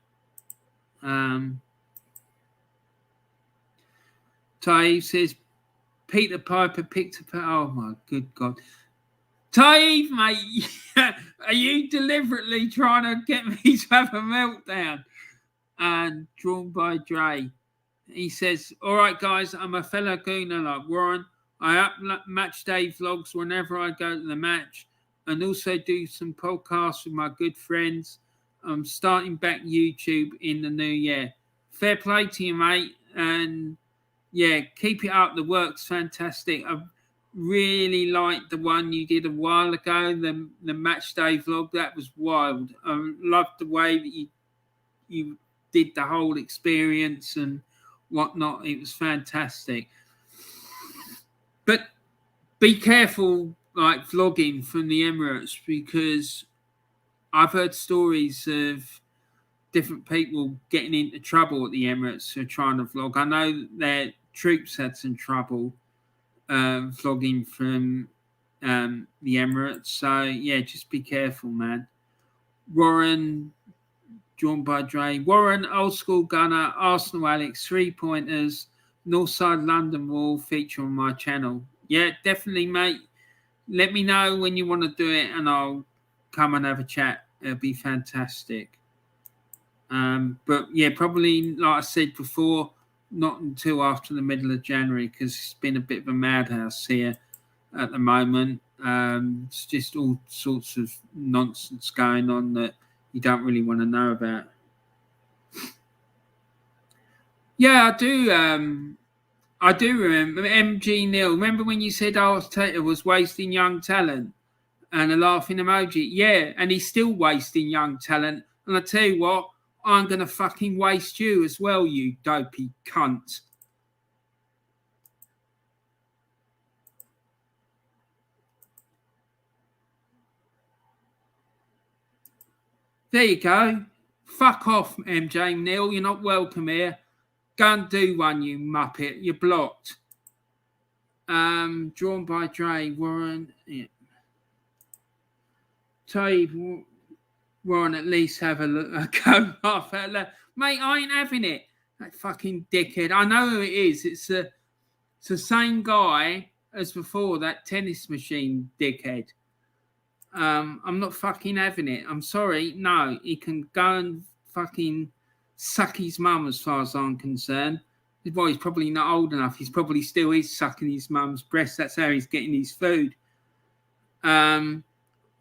S1: Taib says Peter Piper picked up. Oh my good God, Taib, mate, are you deliberately trying to get me to have a meltdown? And Drawn by Dre, he says, all right guys, I'm a fellow gooner like Warren. I up match day vlogs whenever I go to the match, and also do some podcasts with my good friends. I'm starting back YouTube in the new year. Fair play to you, mate. And yeah, keep it up. The work's fantastic. I really liked the one you did a while ago, the match day vlog. That was wild. I loved the way that you did the whole experience and whatnot. It was fantastic. But be careful, like vlogging from the Emirates, because I've heard stories of different people getting into trouble at the Emirates for trying to vlog. I know their troops had some trouble vlogging from the Emirates. So, yeah, just be careful, man. Warren, drawn by Dre. Warren, old school gunner, Arsenal Alex, 3-pointers, Northside London will feature on my channel. Yeah, definitely, mate. Let me know when you want to do it and I'll come and have a chat. It'll be fantastic. But yeah, probably, like I said before, not until after the middle of January, because it's been a bit of a madhouse here at the moment. It's just all sorts of nonsense going on that you don't really want to know about. Yeah, I do remember MG Neil. Remember when you said Arteta was wasting young talent? And a laughing emoji. Yeah, and he's still wasting young talent. And I tell you what, I'm going to fucking waste you as well, you dopey cunt. There you go. Fuck off, MJ Neil. You're not welcome here. Go and do one, you muppet. You're blocked. Drawn by Dre. Warren. Yeah. Taib, Warren, at least have a look. Go off. Mate, I ain't having it. That fucking dickhead. I know who it is. It's the same guy as before, that tennis machine dickhead. I'm not fucking having it. I'm sorry. No, he can go and fucking suck his mum as far as I'm concerned. Well, he's probably not old enough. He's probably still is sucking his mum's breast. That's how he's getting his food.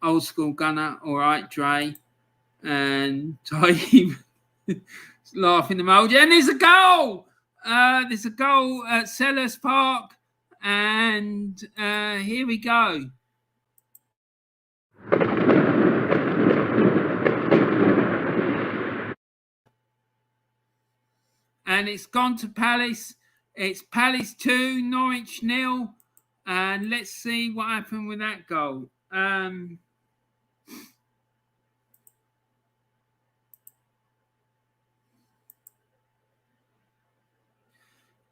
S1: Old school gunner. All right, Dre. And Taib laughing emoji. And there's a goal. There's a goal at Sellers Park. And here we go. And it's gone to Palace. It's Palace 2, Norwich 0. And let's see what happened with that goal.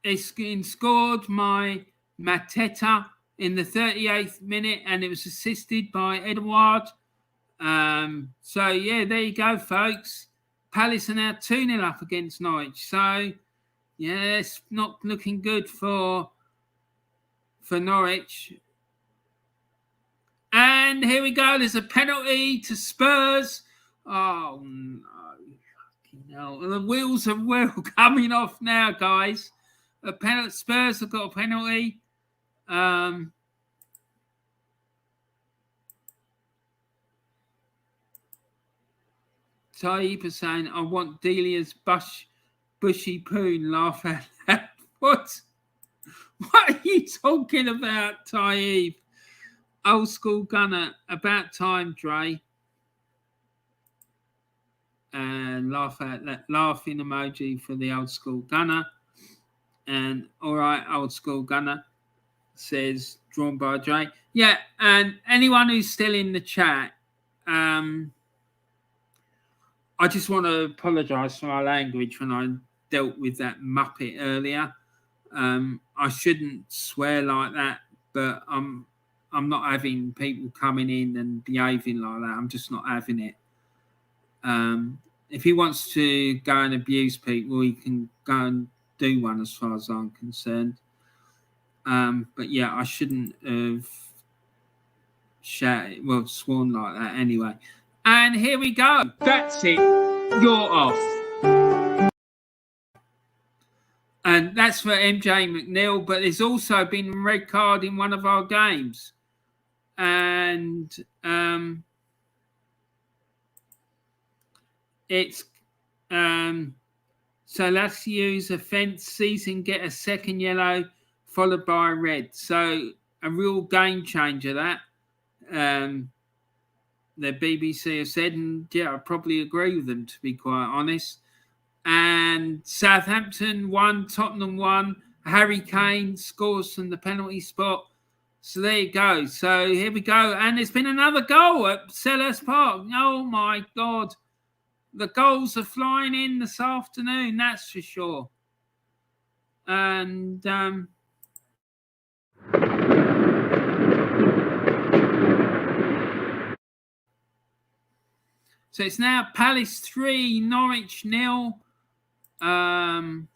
S1: It's been scored by Mateta in the 38th minute, and it was assisted by Edouard. So, yeah, there you go, folks. Palace are now 2-0 up against Norwich. So, yeah, it's not looking good for Norwich. And here we go. There's a penalty to Spurs. Oh, no. Fucking hell. The wheels are well coming off now, guys. A penalty. Spurs have got a penalty. Taib is saying, I want Delia's bushy poon. Laugh at that. What are you talking about, Taib? Old school gunner. About time, Dre. And laugh at that laughing emoji for the old school gunner. And all right, old school gunner says drawn by Dre. Yeah, and anyone who's still in the chat, I just want to apologise for my language when I dealt with that muppet earlier. I shouldn't swear like that, but I'm not having people coming in and behaving like that. I'm just not having it. If he wants to go and abuse people, he can go and do one as far as I'm concerned. But yeah, I shouldn't have sworn like that anyway. And here we go. That's it. You're off. And that's for MJ McNeil, but there's also been a red card in one of our games. And it's so let's use offence, season get a second yellow followed by a red. So a real game changer that the BBC have said, and yeah, I probably agree with them, to be quite honest. And Southampton won, Tottenham won. Harry Kane scores from the penalty spot. So there you go. So here we go. And there's been another goal at Selhurst Park. Oh, my God. The goals are flying in this afternoon, that's for sure. And so it's now Palace 3, Norwich 0. And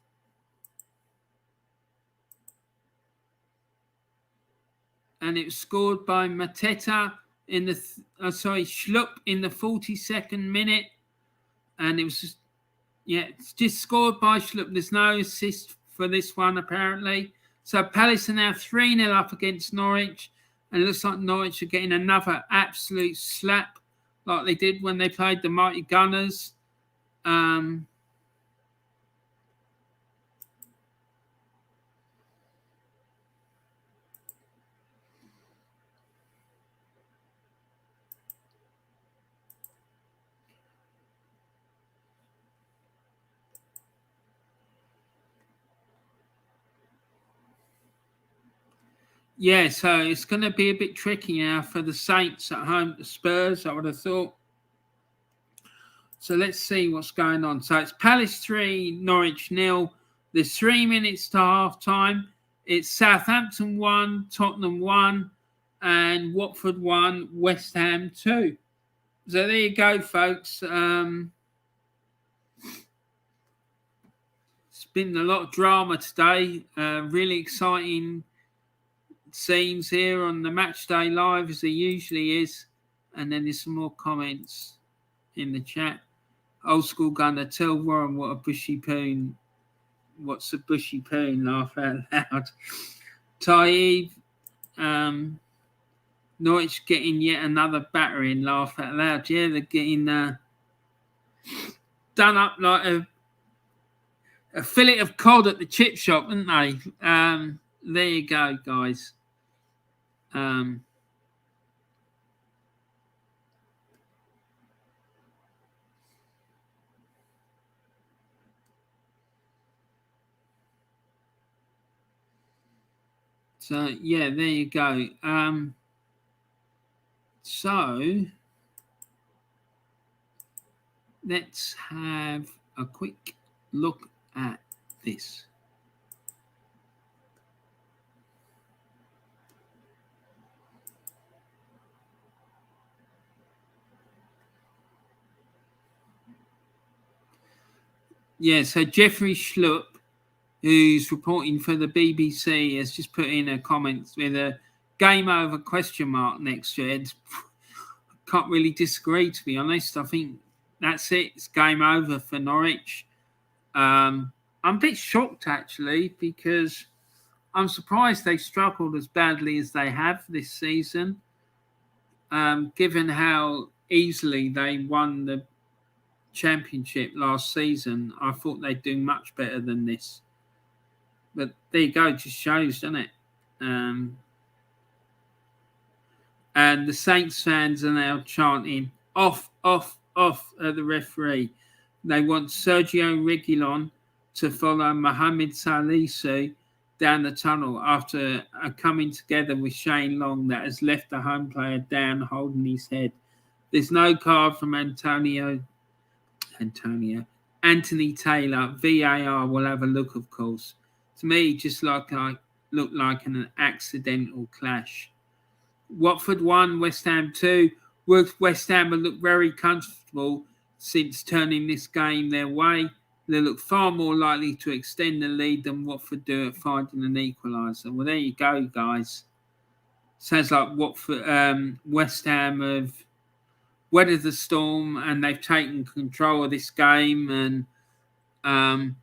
S1: it was scored by Mateta in the Schlupp in the 42nd minute, and it was it's just scored by Schlupp. There's no assist for this one apparently. So Palace are now 3-0 up against Norwich, and it looks like Norwich are getting another absolute slap like they did when they played the Mighty Gunners. Yeah, so it's going to be a bit tricky now for the Saints at home to Spurs, I would have thought. So let's see what's going on. So it's Palace 3, Norwich 0. There's 3 minutes to half time. It's Southampton 1, Tottenham 1, and Watford 1, West Ham 2. So there you go, folks. It's been a lot of drama today. Really exciting scenes here on the Matchday Live, as there usually is. And then there's some more comments in the chat. Old school gunner, tell Warren what a bushy poon. What's a bushy poon? Laugh out loud. Taib, Norwich getting yet another battering. Laugh out loud. Yeah, they're getting done up like a fillet of cod at the chip shop, aren't they? There you go, guys. So yeah, there you go. So let's have a quick look at this. Yeah, so Jeffrey Schlupp, who's reporting for the BBC, has just put in a comment with a game over question mark next to it. Can't really disagree, to be honest. I think that's it. It's game over for Norwich. I'm a bit shocked, actually, because I'm surprised they struggled as badly as they have this season, given how easily they won the Championship last season. I thought they'd do much better than this. But there you go, just shows, doesn't it? And the Saints fans are now chanting, off, off, off at the referee. They want Sergio Reguilon to follow Mohamed Salisu down the tunnel after coming together with Shane Long that has left the home player down holding his head. There's no card from Anthony Taylor. VAR will have a look, of course. To me, just looked like an accidental clash. Watford 1, West Ham 2. West Ham have looked very comfortable since turning this game their way. They look far more likely to extend the lead than Watford do at finding an equaliser. Well, there you go, guys. Sounds like West Ham have weathered the storm and they've taken control of this game, and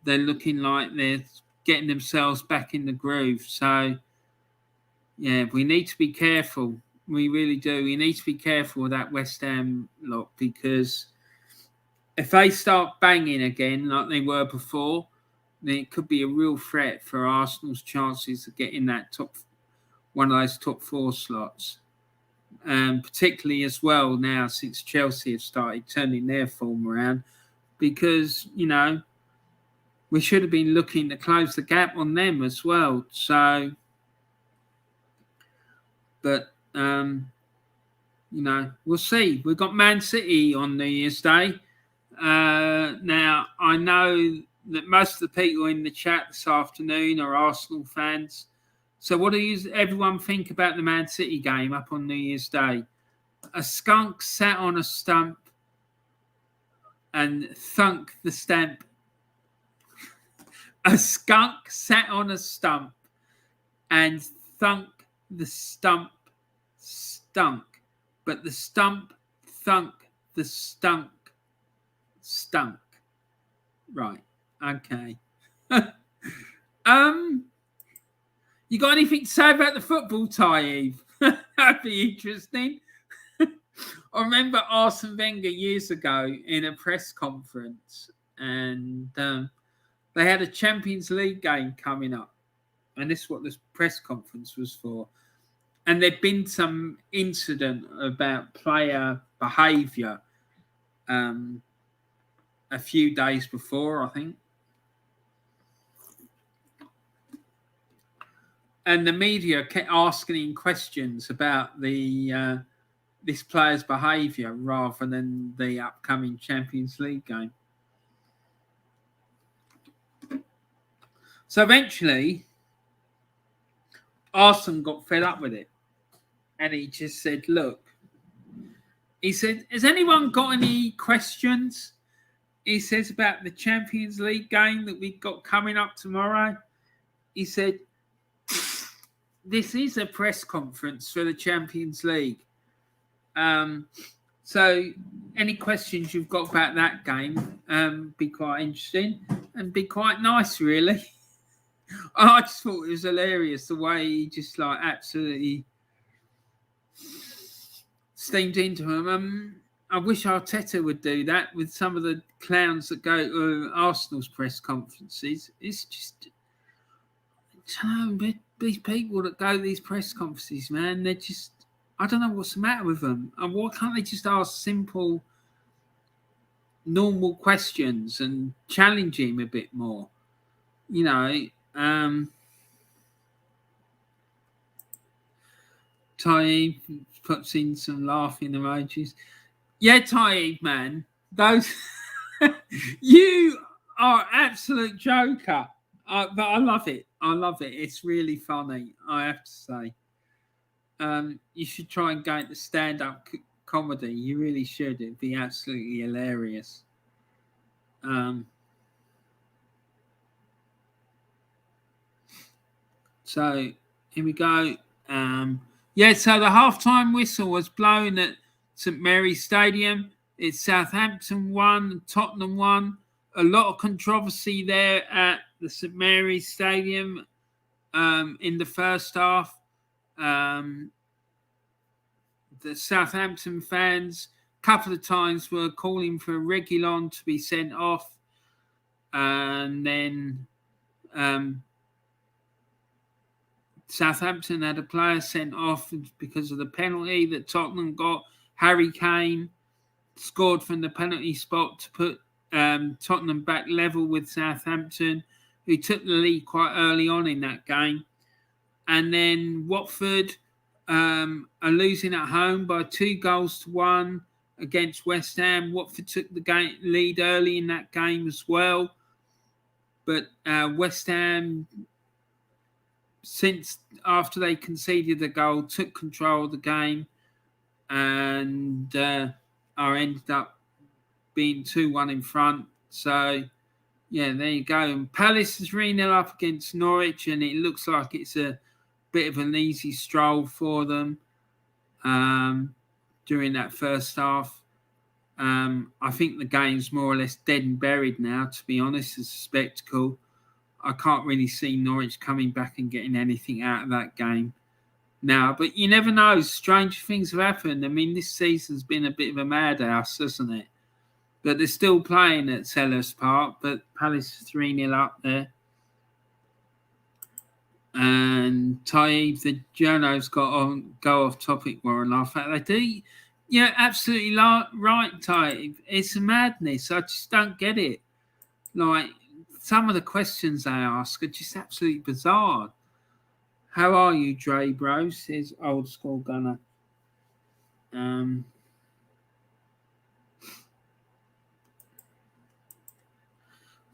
S1: they're looking like they're getting themselves back in the groove. So, yeah, we need to be careful. We really do. We need to be careful with that West Ham lot, because if they start banging again like they were before, then it could be a real threat for Arsenal's chances of getting that one of those top 4 slots. Particularly as well now since Chelsea have started turning their form around. because, we should have been looking to close the gap on them as well. So, but, we'll see. We've got Man City on New Year's Day. Now, I know that most of the people in the chat this afternoon are Arsenal fans. So what does everyone think about the Man City game up on New Year's Day? A skunk sat on a stump and thunk the stamp. A skunk sat on a stump and thunk the stump stunk. But the stump thunk the stunk. Right. Okay. You got anything to say about the football, Ty? That'd be interesting. I remember Arsene Wenger years ago in a press conference, and they had a Champions League game coming up, and this is what this press conference was for. And there'd been some incident about player behaviour a few days before, I think. And the media kept asking him questions about the this player's behaviour rather than the upcoming Champions League game. So eventually, Arsene got fed up with it. And he just said, look, he said, has anyone got any questions? He says about the Champions League game that we've got coming up tomorrow. He said, this is a press conference for the Champions League. So any questions you've got about that game, be quite interesting and be quite nice, really. I just thought it was hilarious the way he just absolutely steamed into him. I wish Arteta would do that with some of the clowns that go to Arsenal's press conferences. It's just, these people that go to these press conferences, man, they're just, I don't know what's the matter with them. And why can't they just ask simple, normal questions and challenge him a bit more? Taib puts in some laughing emojis. Yeah, Taib, man, those you are absolute joker. But I love it. It's really funny, I have to say. You should try and go into stand-up comedy. You really should. It'd be absolutely hilarious. So here we go. So the halftime whistle was blown at St Mary's Stadium. It's Southampton 1, Tottenham 1. A lot of controversy there at the St Mary's Stadium in the first half. The Southampton fans a couple of times were calling for Reguilon to be sent off. And then Southampton had a player sent off because of the penalty that Tottenham got. Harry Kane scored from the penalty spot to put Tottenham back level with Southampton, who took the lead quite early on in that game. And then Watford are losing at home by 2-1 against West Ham. Watford took the lead early in that game as well. But West Ham, since after they conceded the goal, took control of the game and are ended up being 2-1 in front. So, yeah, there you go. And Palace is 3-0 up against Norwich, and it looks like it's a bit of an easy stroll for them during that first half. I think the game's more or less dead and buried now, to be honest, as a spectacle. I can't really see Norwich coming back and getting anything out of that game now. But you never know. Strange things have happened. I mean, this season's been a bit of a madhouse, hasn't it? But they're still playing at Selhurst Park, but Palace is 3-0 up there. And Taib, the journos got on go off topic more and laugh at. They do. Yeah, absolutely right, Ty. It's a madness. I just don't get it. Like, some of the questions they ask are just absolutely bizarre. How are you, Dre, bro? Says old school gunner. Um,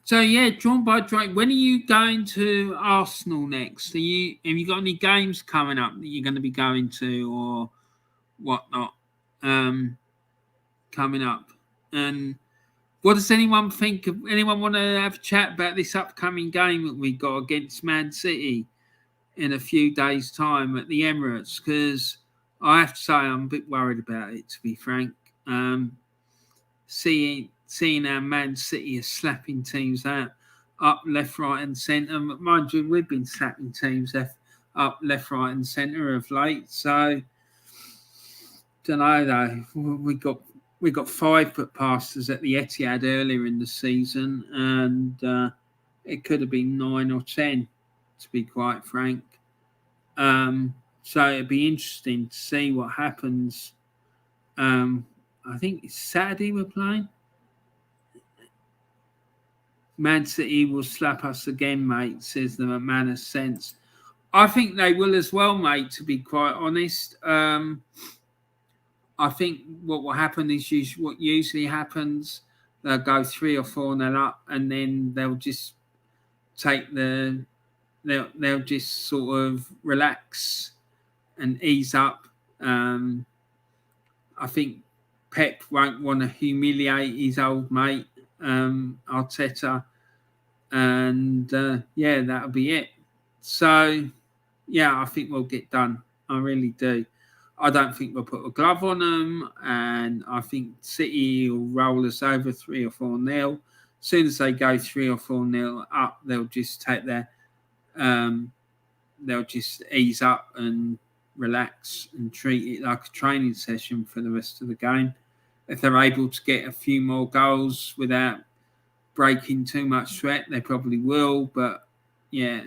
S1: so yeah, drawn by Drake. When are you going to Arsenal next? Have you got any games coming up that you're going to be going to or whatnot? Coming up, and what does anyone think of? Anyone want to have a chat about this upcoming game that we got against Man City in a few days' time at the Emirates? Because I have to say I'm a bit worried about it, to be frank. Seeing our Man City are slapping teams out up, left, right, and centre. Mind you, we've been slapping teams up, left, right, and centre of late. So don't know though. We got 5 put past us at the Etihad earlier in the season, and it could have been 9 or 10, to be quite frank. So it'd be interesting to see what happens. I think it's Saturday we're playing. Man City will slap us again, mate, says the man of sense. I think they will as well, mate, to be quite honest. I think what will happen is what usually happens. They'll go 3 or 4-0 up, and then they'll just take they'll just sort of relax and ease up. I think Pep won't want to humiliate his old mate, Arteta, and yeah, that'll be it. So yeah, I think we'll get done. I really do. I don't think we'll put a glove on them, and I think City will roll us over 3 or 4-0. As soon as they go 3 or 4-0 up, they'll just take they'll just ease up and relax and treat it like a training session for the rest of the game. If they're able to get a few more goals without breaking too much sweat, they probably will. But yeah,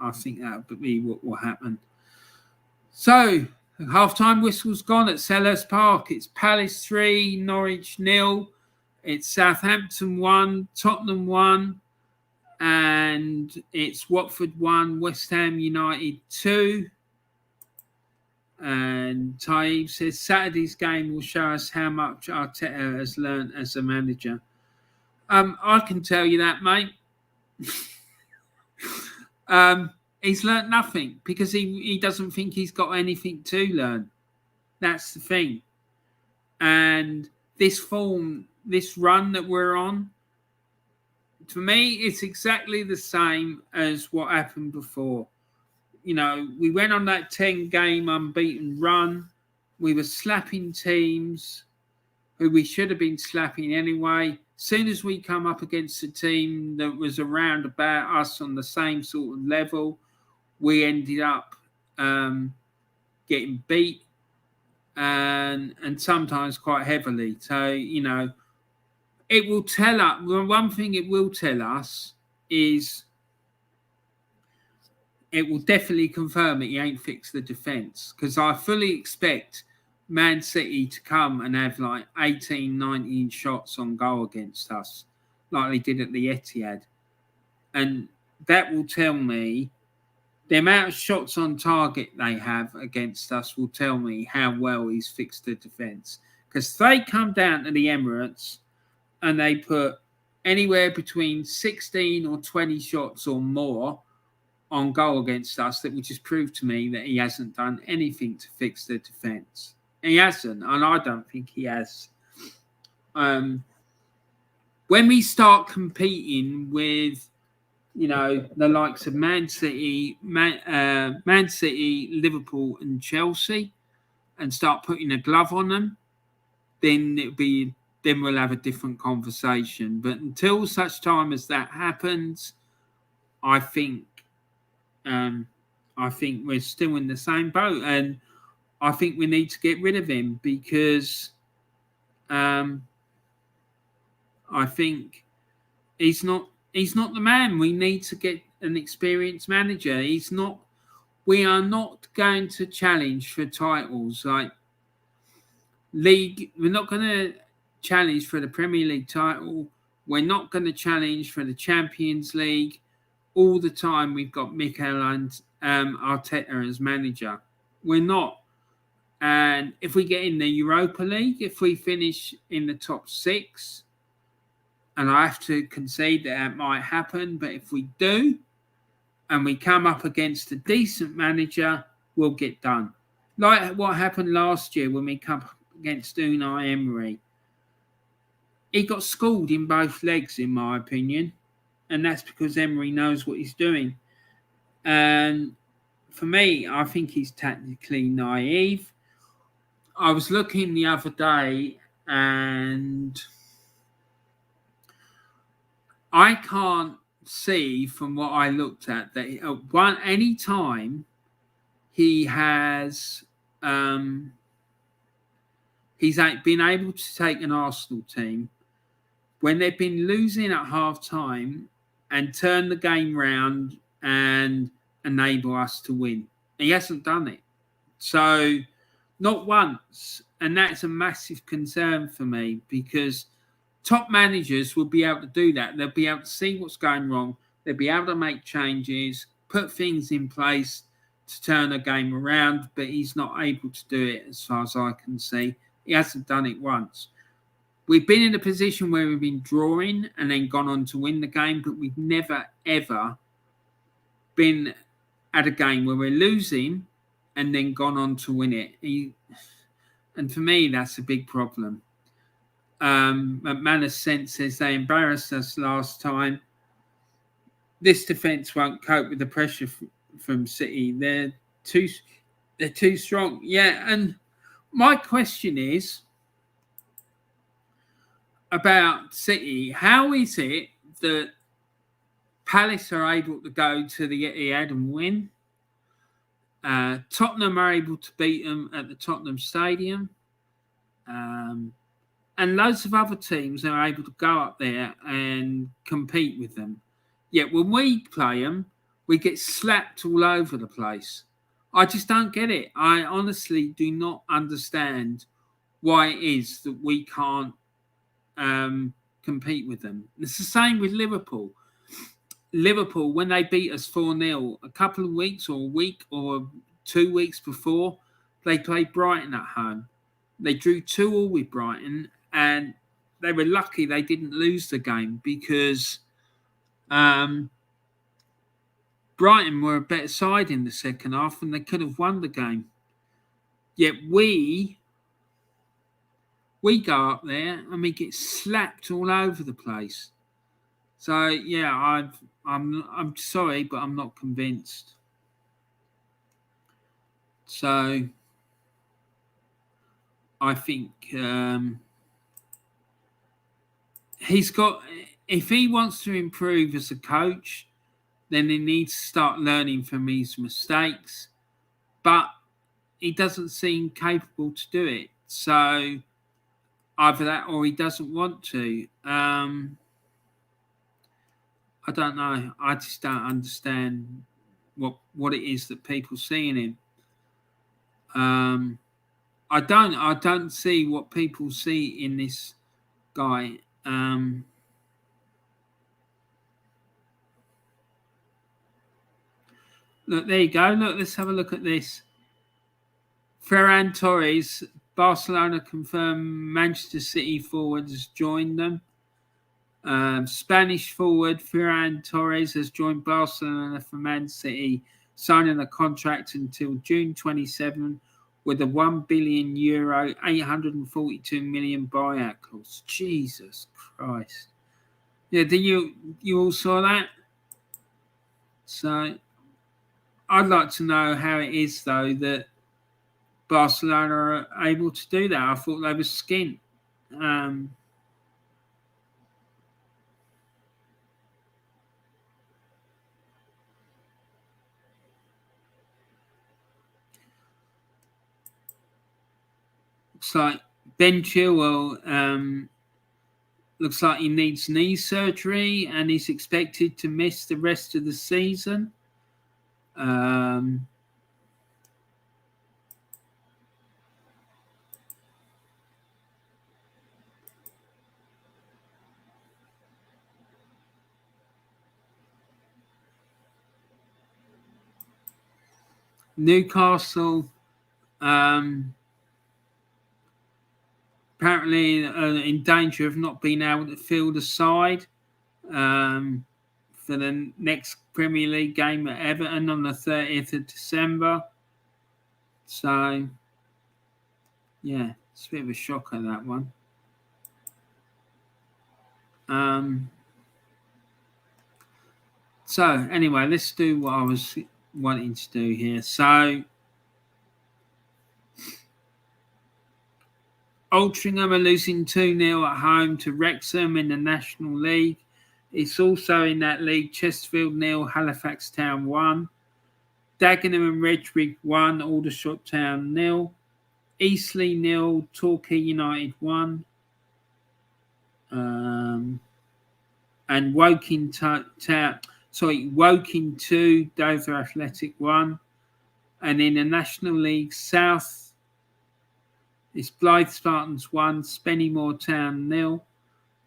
S1: I think that'll be what will happen. So, half-time whistle's gone at Selhurst Park. It's Palace 3, Norwich 0. It's Southampton 1, Tottenham 1. And it's Watford 1, West Ham United 2. And Taib says Saturday's game will show us how much Arteta has learned as a manager. I can tell you that, mate. He's learnt nothing because he doesn't think he's got anything to learn. That's the thing. And this run that we're on, to me, it's exactly the same as what happened before. You know, we went on that 10-game unbeaten run. We were slapping teams who we should have been slapping anyway. Soon as we come up against a team that was around about us on the same sort of level, we ended up getting beat and sometimes quite heavily. So, you know, it will tell us, one thing it will tell us is it will definitely confirm that he ain't fixed the defence, because I fully expect Man City to come and have like 18, 19 shots on goal against us, like they did at the Etihad. And that will tell me the amount of shots on target they have against us will tell me how well he's fixed the defence. Because they come down to the Emirates and they put anywhere between 16 or 20 shots or more on goal against us, that would just prove to me that he hasn't done anything to fix the defence. He hasn't, and I don't think he has. When we start competing with, you know, the likes of Man City, Liverpool, and Chelsea, and start putting a glove on them, then we'll have a different conversation. But until such time as that happens, I think we're still in the same boat, and I think we need to get rid of him because I think he's not the man. We need to get an experienced manager. We are not going to challenge for titles. Like, League. We're not going to challenge for the Premier League title. We're not going to challenge for the Champions League. All the time we've got Mikel and Arteta as manager. We're not. And if we get in the Europa League, if we finish in the top 6, and I have to concede that might happen, but if we do, and we come up against a decent manager, we'll get done. Like what happened last year when we come up against Unai Emery. He got schooled in both legs, in my opinion, and that's because Emery knows what he's doing. And for me, I think he's tactically naive. I was looking the other day, and I can't see from what I looked at that any time he has he's been able to take an Arsenal team when they've been losing at half time and turn the game round and enable us to win. He hasn't done it. So, not once. And that's a massive concern for me because top managers will be able to do that. They'll be able to see what's going wrong. They'll be able to make changes, put things in place to turn a game around, but he's not able to do it as far as I can see. He hasn't done it once. We've been in a position where we've been drawing and then gone on to win the game, but we've never, ever been at a game where we're losing and then gone on to win it. And for me, that's a big problem. McManus says they embarrassed us last time. This defence won't cope with the pressure from City. They're too strong. Yeah, and my question is about City. How is it that Palace are able to go to the Etihad and win? Tottenham are able to beat them at the Tottenham Stadium. And loads of other teams are able to go up there and compete with them. Yet when we play them, we get slapped all over the place. I just don't get it. I honestly do not understand why it is that we can't compete with them. It's the same with Liverpool. Liverpool, when they beat us 4-0, a couple of weeks or a week or 2 weeks before, they played Brighton at home. They drew 2-2 with Brighton, and they were lucky they didn't lose the game because Brighton were a better side in the second half and they could have won the game. Yet we go up there and we get slapped all over the place. So yeah, I'm sorry, but I'm not convinced. So I think if he wants to improve as a coach, then he needs to start learning from his mistakes. But he doesn't seem capable to do it. So either that or he doesn't want to. I don't know. I just don't understand what it is that people see in him. I don't see what people see in this guy. Look, there you go. Look, let's have a look at this. Ferran Torres, Barcelona confirmed Manchester City forward has joined them. Spanish forward Ferran Torres has joined Barcelona for Man City, signing a contract until June 27 with a €1 billion, 842 million buyout clause. Jesus Christ! Yeah, did you all saw that? So, I'd like to know how it is though that Barcelona are able to do that. I thought they were skint. Looks like Ben Chilwell looks like he needs knee surgery and he's expected to miss the rest of the season. Newcastle apparently in danger of not being able to field a side for the next Premier League game at Everton on the 30th of December. So, yeah, it's a bit of a shocker, that one. So, anyway, let's do what I was wanting to do here. So, Altrincham are losing 2-0 at home to Wrexham in the National League. It's also in that league Chesterfield 0, Halifax Town 1. Dagenham and Redbridge 1, Aldershot Town 0. Eastleigh 0, Torquay United 1. And Woking 2, Dover Athletic 1. And in the National League South, it's Blythe Spartans 1, Spennymoor Town 0.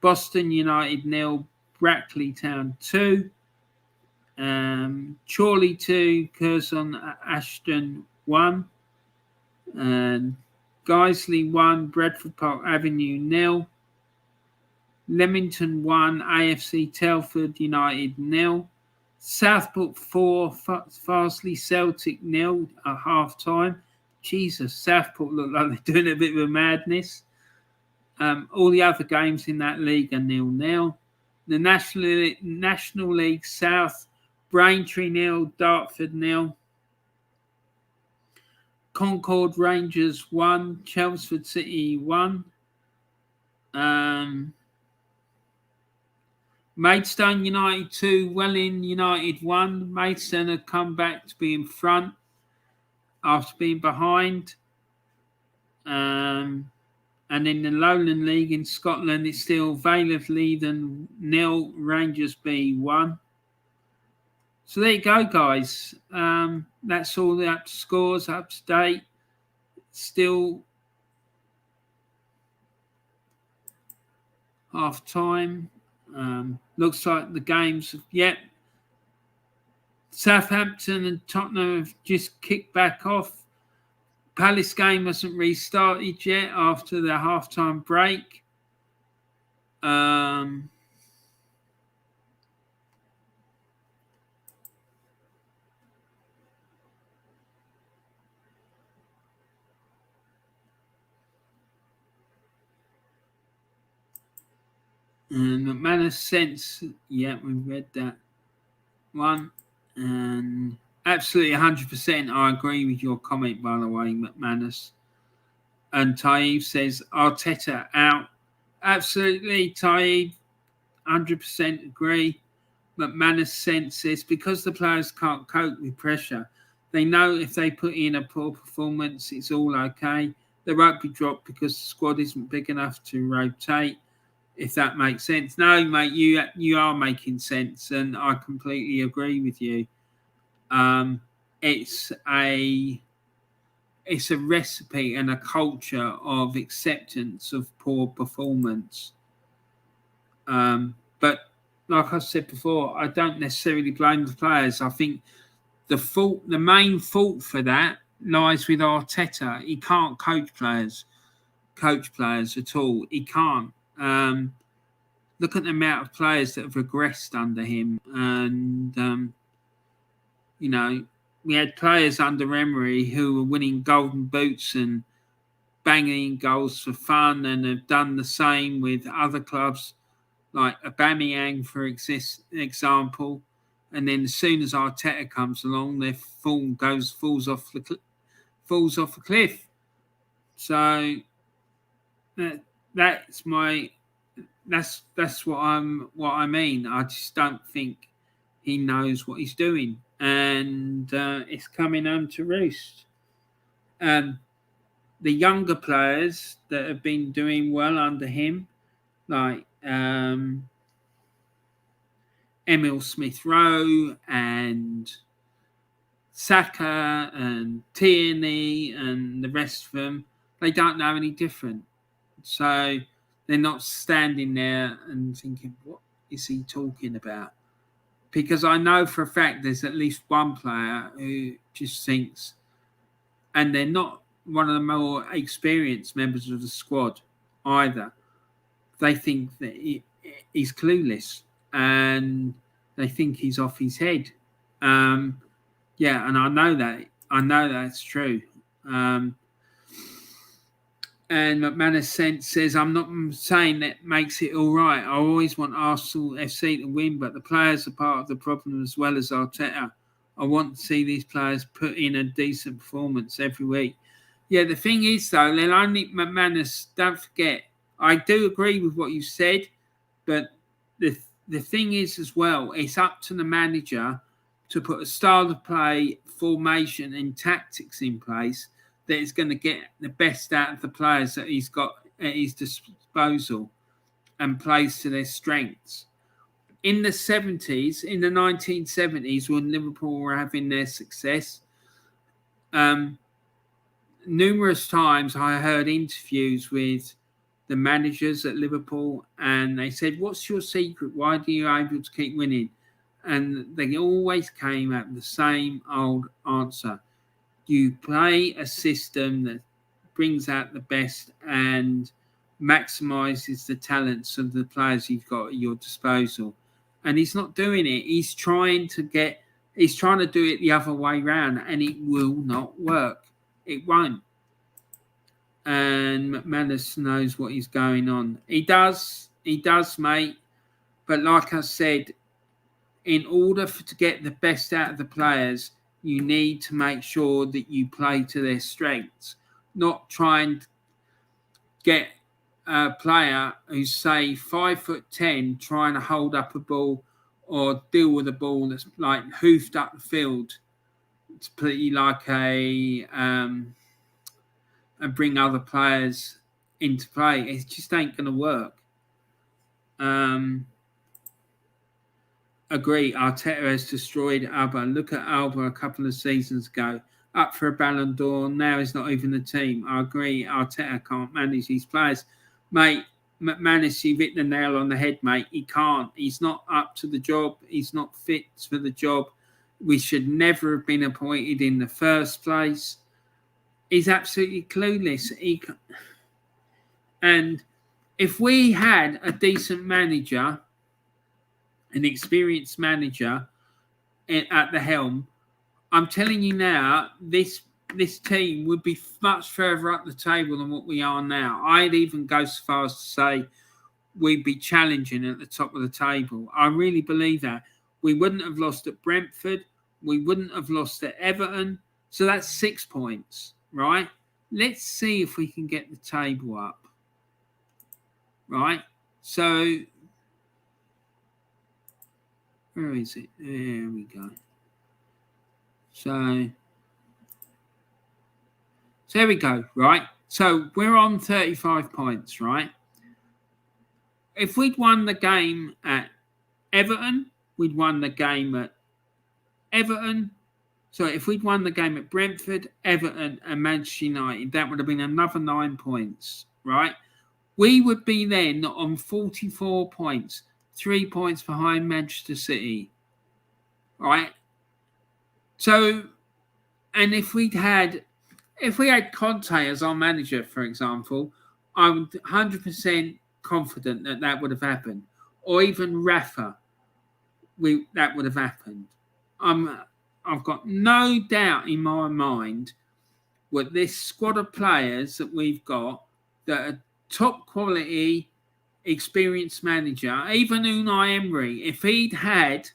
S1: Boston United 0, Brackley Town 2. Chorley 2, Curzon Ashton 1. And Guiseley 1, Bradford Park Avenue 0. Leamington 1, AFC Telford United 0. Southport 4, Farsley Celtic 0 at half time. Jesus, Southport look like they're doing a bit of a madness. All the other games in that league are 0-0. The National League South, Braintree 0, Dartford 0. Concord Rangers 1, Chelmsford City 1. Maidstone United 2, Welling United 1. Maidstone have come back to be in front after being behind. And in the Lowland League in Scotland, it's still Vale of Leithen 0, Rangers B 1. So there you go, guys. That's all the up to scores, up to date. Still half time. Looks like the games, Southampton and Tottenham have just kicked back off. Palace game hasn't restarted yet after the half-time break. And McManus Sense, we've read that one. And absolutely 100% I agree with your comment, by the way, McManus. And Taib says, Arteta out. Absolutely, Taib, 100% agree. McManus says, because the players can't cope with pressure, they know if they put in a poor performance, it's all okay. They won't be dropped because the squad isn't big enough to rotate, if that makes sense. No, mate, you are making sense, and I completely agree with you. It's a recipe and a culture of acceptance of poor performance. But like I said before, I don't necessarily blame the players. I think the main fault for that lies with Arteta. He can't coach players at all. He can't. Look at the amount of players that have regressed under him. And, we had players under Emery who were winning golden boots and banging goals for fun, and have done the same with other clubs like Aubameyang, for example. And then as soon as Arteta comes along, their form falls off a cliff. So that's what I mean. I just don't think he knows what he's doing, and it's coming home to roost. The younger players that have been doing well under him, like Emil Smith-Rowe and Saka and Tierney and the rest of them, they don't know any different. So they're not standing there and thinking, what is he talking about? because I know for a fact there's at least one player who just thinks, and they're not one of the more experienced members of the squad either. They think that he's clueless and they think he's off his head. Yeah, and I know that. I know that's true. And McManus says, I'm not saying that makes it all right. I always want Arsenal FC to win, but the players are part of the problem as well as Arteta. I want to see these players put in a decent performance every week. Yeah, the thing is, though, they'll only McManus, don't forget, I do agree with what you said, but the thing is as well, it's up to the manager to put a style of play, formation and tactics in place that is going to get the best out of the players that he's got at his disposal and plays to their strengths. In the 70s, in the 1970s, when Liverpool were having their success, numerous times I heard interviews with the managers at Liverpool and they said, what's your secret? Why are you able to keep winning? And they always came at the same old answer. You play a system that brings out the best and maximizes the talents of the players you've got at your disposal. And he's not doing it. He's trying to do it the other way around, and it will not work. It won't. And McManus knows what is going on. He does, mate. But like I said, in order to get the best out of the players, you need to make sure that you play to their strengths, not try and get a player who's, say, 5'10", trying to hold up a ball or deal with a ball that's like hoofed up the field to play like and bring other players into play. It just ain't going to work. Agree, Arteta has destroyed Alba. Look at Alba a couple of seasons ago. Up for a Ballon d'Or. Now he's not even the team. I agree, Arteta can't manage these players. Mate, McManus, you've hit the nail on the head, mate. He can't. He's not up to the job. He's not fit for the job. We should never have been appointed in the first place. He's absolutely clueless. And if we had a decent manager, an experienced manager at the helm, I'm telling you now, this team would be much further up the table than what we are now. I'd even go so far as to say we'd be challenging at the top of the table. I really believe that. We wouldn't have lost at Brentford. We wouldn't have lost at Everton. So that's 6 points, right? Let's see if we can get the table up, right? So where is it? There we go. So there we go, right? So we're on 35 points, right? If we'd won the game at Everton, we'd won the game at Everton. So if we'd won the game at Brentford, Everton and Manchester United, that would have been another 9 points, right? We would be then on 44 points, 3 points behind Manchester City, right? So, and if we had Conte as our manager, for example, I'm 100% confident that would have happened. Or even Rafa, that would have happened. I've got no doubt in my mind with this squad of players that we've got that are top quality, experienced manager, even Unai Emery, if he'd had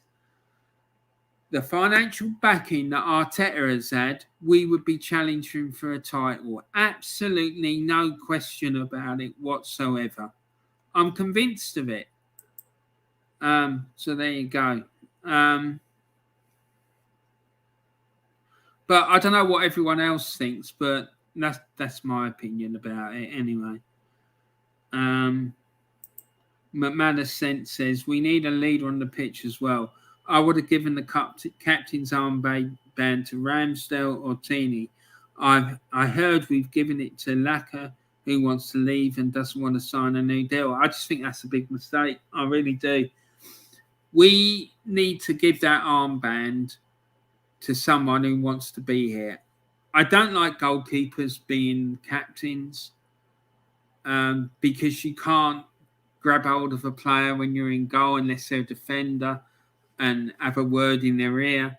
S1: the financial backing that Arteta has had, we would be challenging for a title. Absolutely no question about it whatsoever. I'm convinced of it. So there you go. But I don't know what everyone else thinks, but that's my opinion about it anyway. McManus says, we need a leader on the pitch as well. I would have given the captain's armband to Ramsdale or Tini. I heard we've given it to Laka, who wants to leave and doesn't want to sign a new deal. I just think that's a big mistake. I really do. We need to give that armband to someone who wants to be here. I don't like goalkeepers being captains because you can't grab hold of a player when you're in goal unless they're a defender and have a word in their ear.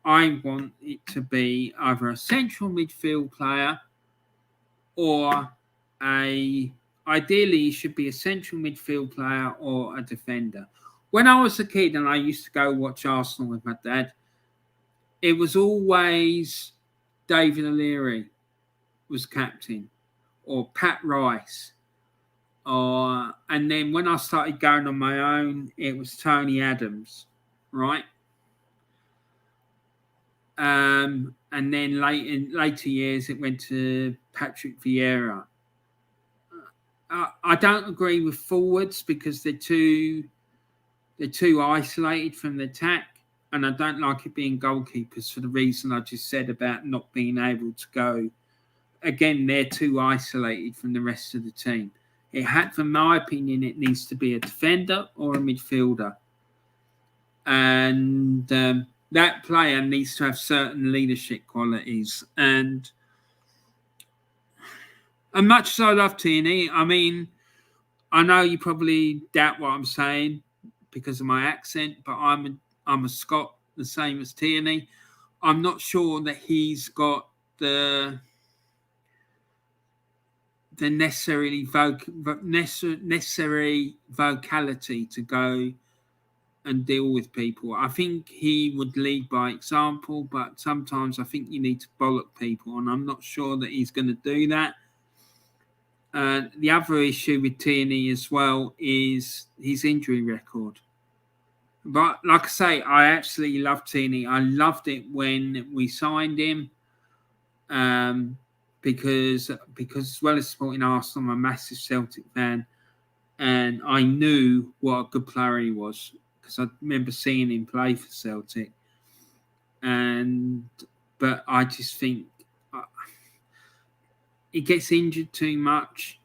S1: I want it to be either a central midfield player or ideally, he should be a central midfield player or a defender. When I was a kid and I used to go watch Arsenal with my dad, it was always David O'Leary was captain, or Pat Rice, and then when I started going on my own, it was Tony Adams, right? And then in later years, it went to Patrick Vieira. I don't agree with forwards because they're too isolated from the attack, and I don't like it being goalkeepers for the reason I just said about not being able to go. Again, they're too isolated from the rest of the team. From my opinion, it needs to be a defender or a midfielder, and that player needs to have certain leadership qualities. And much as I love Tierney, I mean, I know you probably doubt what I'm saying because of my accent, but I'm a Scot, the same as Tierney. I'm not sure that he's got the necessary vocality to go and deal with people. I think he would lead by example, but sometimes I think you need to bollock people, and I'm not sure that he's going to do that. The other issue with Tierney as well is his injury record. But like I say, I absolutely love Tierney. I loved it when we signed him because as well as supporting Arsenal, I'm a massive Celtic fan, and I knew what a good player he was because I remember seeing him play for Celtic. But I just think he gets injured too much.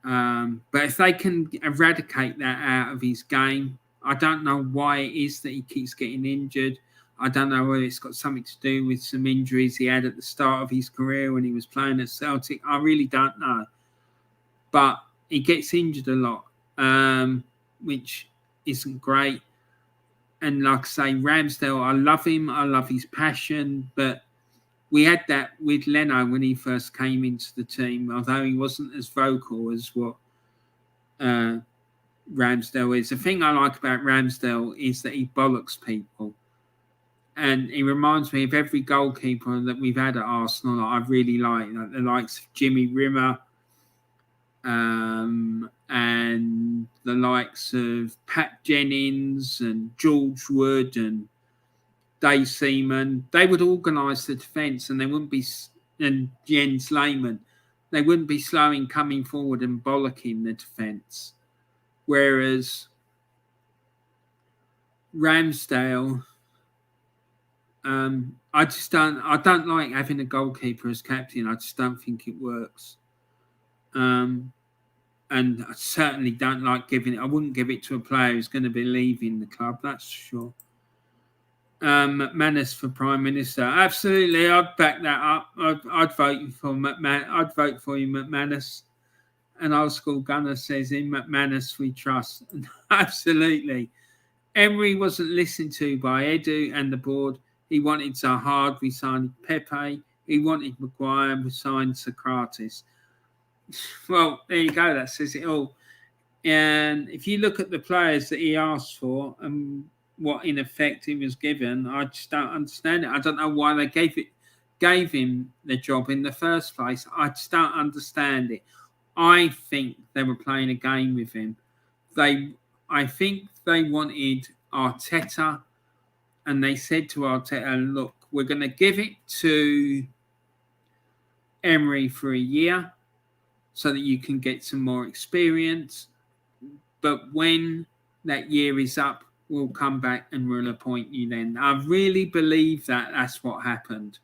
S1: But if they can eradicate that out of his game, I don't know why it is that he keeps getting injured. I don't know whether it's got something to do with some injuries he had at the start of his career when he was playing at Celtic. I really don't know. But he gets injured a lot, which isn't great. And like I say, Ramsdale, I love him. I love his passion. But we had that with Leno when he first came into the team, although he wasn't as vocal as what Ramsdale is. The thing I like about Ramsdale is that he bollocks people. And he reminds me of every goalkeeper that we've had at Arsenal that I really like the likes of Jimmy Rimmer and the likes of Pat Jennings and George Wood and Dave Seaman. They would organise the defence, and they wouldn't be, and Jens Lehmann, they wouldn't be slow in coming forward and bollocking the defence. Whereas Ramsdale, I don't like having a goalkeeper as captain. I just don't think it works. And I certainly don't like I wouldn't give it to a player who's going to be leaving the club, that's for sure. McManus for Prime Minister. Absolutely, I'd back that up. I'd vote for I'd vote for you, McManus. An old school gunner says, in McManus we trust. Absolutely. Emery wasn't listened to by Edu and the board. He wanted Zaha, we signed Pepe. He wanted Maguire, we signed Socrates. Well, there you go. That says it all. And if you look at the players that he asked for and what in effect he was given, I just don't understand it. I don't know why they gave him the job in the first place. I just don't understand it. I think they were playing a game with him. I think they wanted Arteta, and they said to Arteta, look, we're going to give it to Emery for a year so that you can get some more experience. But when that year is up, we'll come back and we'll appoint you then. I really believe that that's what happened.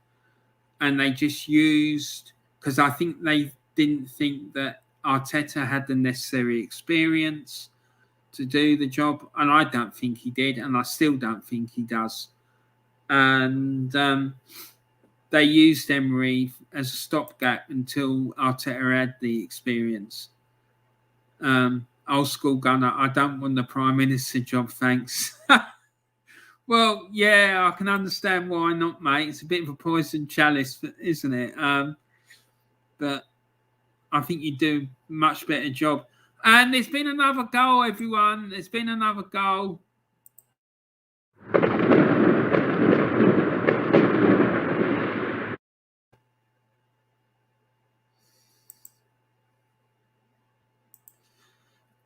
S1: And they just used, because I think they didn't think that Arteta had the necessary experience. to do the job, and I don't think he did, and I still don't think he does. And they used Emery as a stopgap until Arteta had the experience. Old school gunner, I don't want the Prime Minister job, thanks. Well, yeah, I can understand why not, mate. It's a bit of a poison chalice, isn't it? But I think you do a much better job. And there's been another goal, everyone. There's been another goal.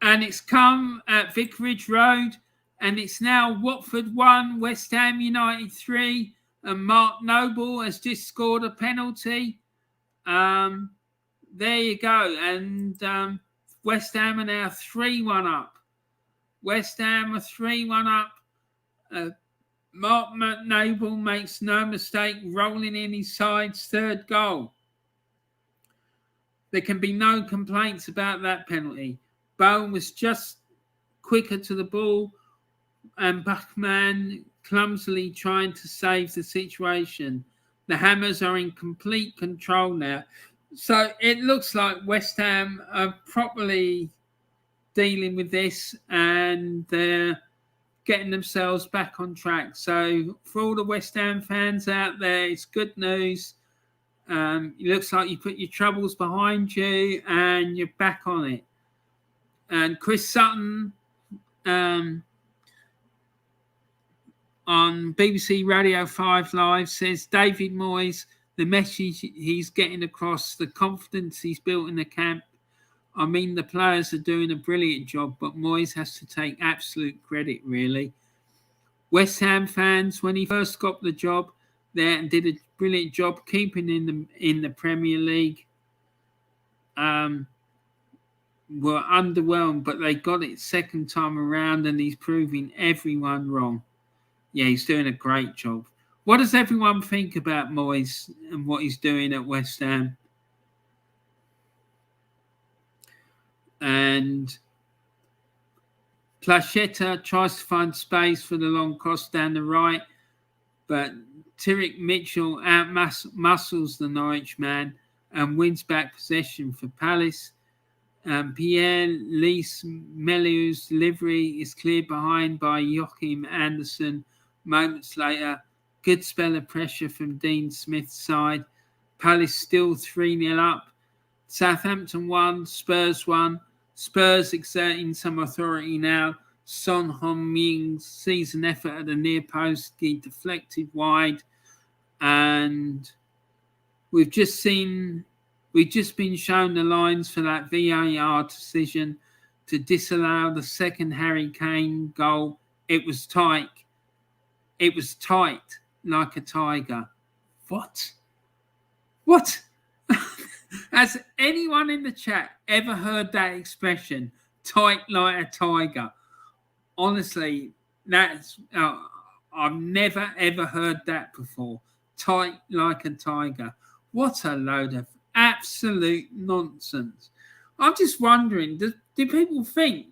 S1: And it's come at Vicarage Road. And it's now Watford 1, West Ham United 3. And Mark Noble has just scored a penalty. There you go. And West Ham are now 3-1 up. West Ham are 3-1 up. Mark Noble makes no mistake, rolling in his side's third goal. There can be no complaints about that penalty. Bowen was just quicker to the ball, and Bachmann clumsily trying to save the situation. The Hammers are in complete control now. So it looks like West Ham are properly dealing with this, and they're getting themselves back on track. So for all the West Ham fans out there, it's good news. It looks like you put your troubles behind you and you're back on it. And Chris Sutton on BBC Radio 5 Live says, David Moyes, the message he's getting across, the confidence he's built in the camp. I mean, the players are doing a brilliant job, but Moyes has to take absolute credit, really. West Ham fans, when he first got the job there and did a brilliant job keeping in the Premier League, were underwhelmed, but they got it second time around, and he's proving everyone wrong. Yeah, he's doing a great job. What does everyone think about Moyes and what he's doing at West Ham? And Placheta tries to find space for the long cross down the right, but Tyrick Mitchell out-muscles the Norwich man and wins back possession for Palace. Pierre Lise Meliou's delivery is cleared behind by Joachim Anderson. Moments later, good spell of pressure from Dean Smith's side. Palace still 3-0 up. Southampton 1, Spurs 1. Spurs exerting some authority now. Son Heung-min sees an effort at the near post, he deflected wide, and we've just been shown the lines for that VAR decision to disallow the second Harry Kane goal. It was tight. It was tight like a tiger. What? Has anyone in the chat ever heard that expression, tight like a tiger? Honestly, that's I've never ever heard that before. Tight like a tiger. What a load of absolute nonsense. I'm just wondering, do people think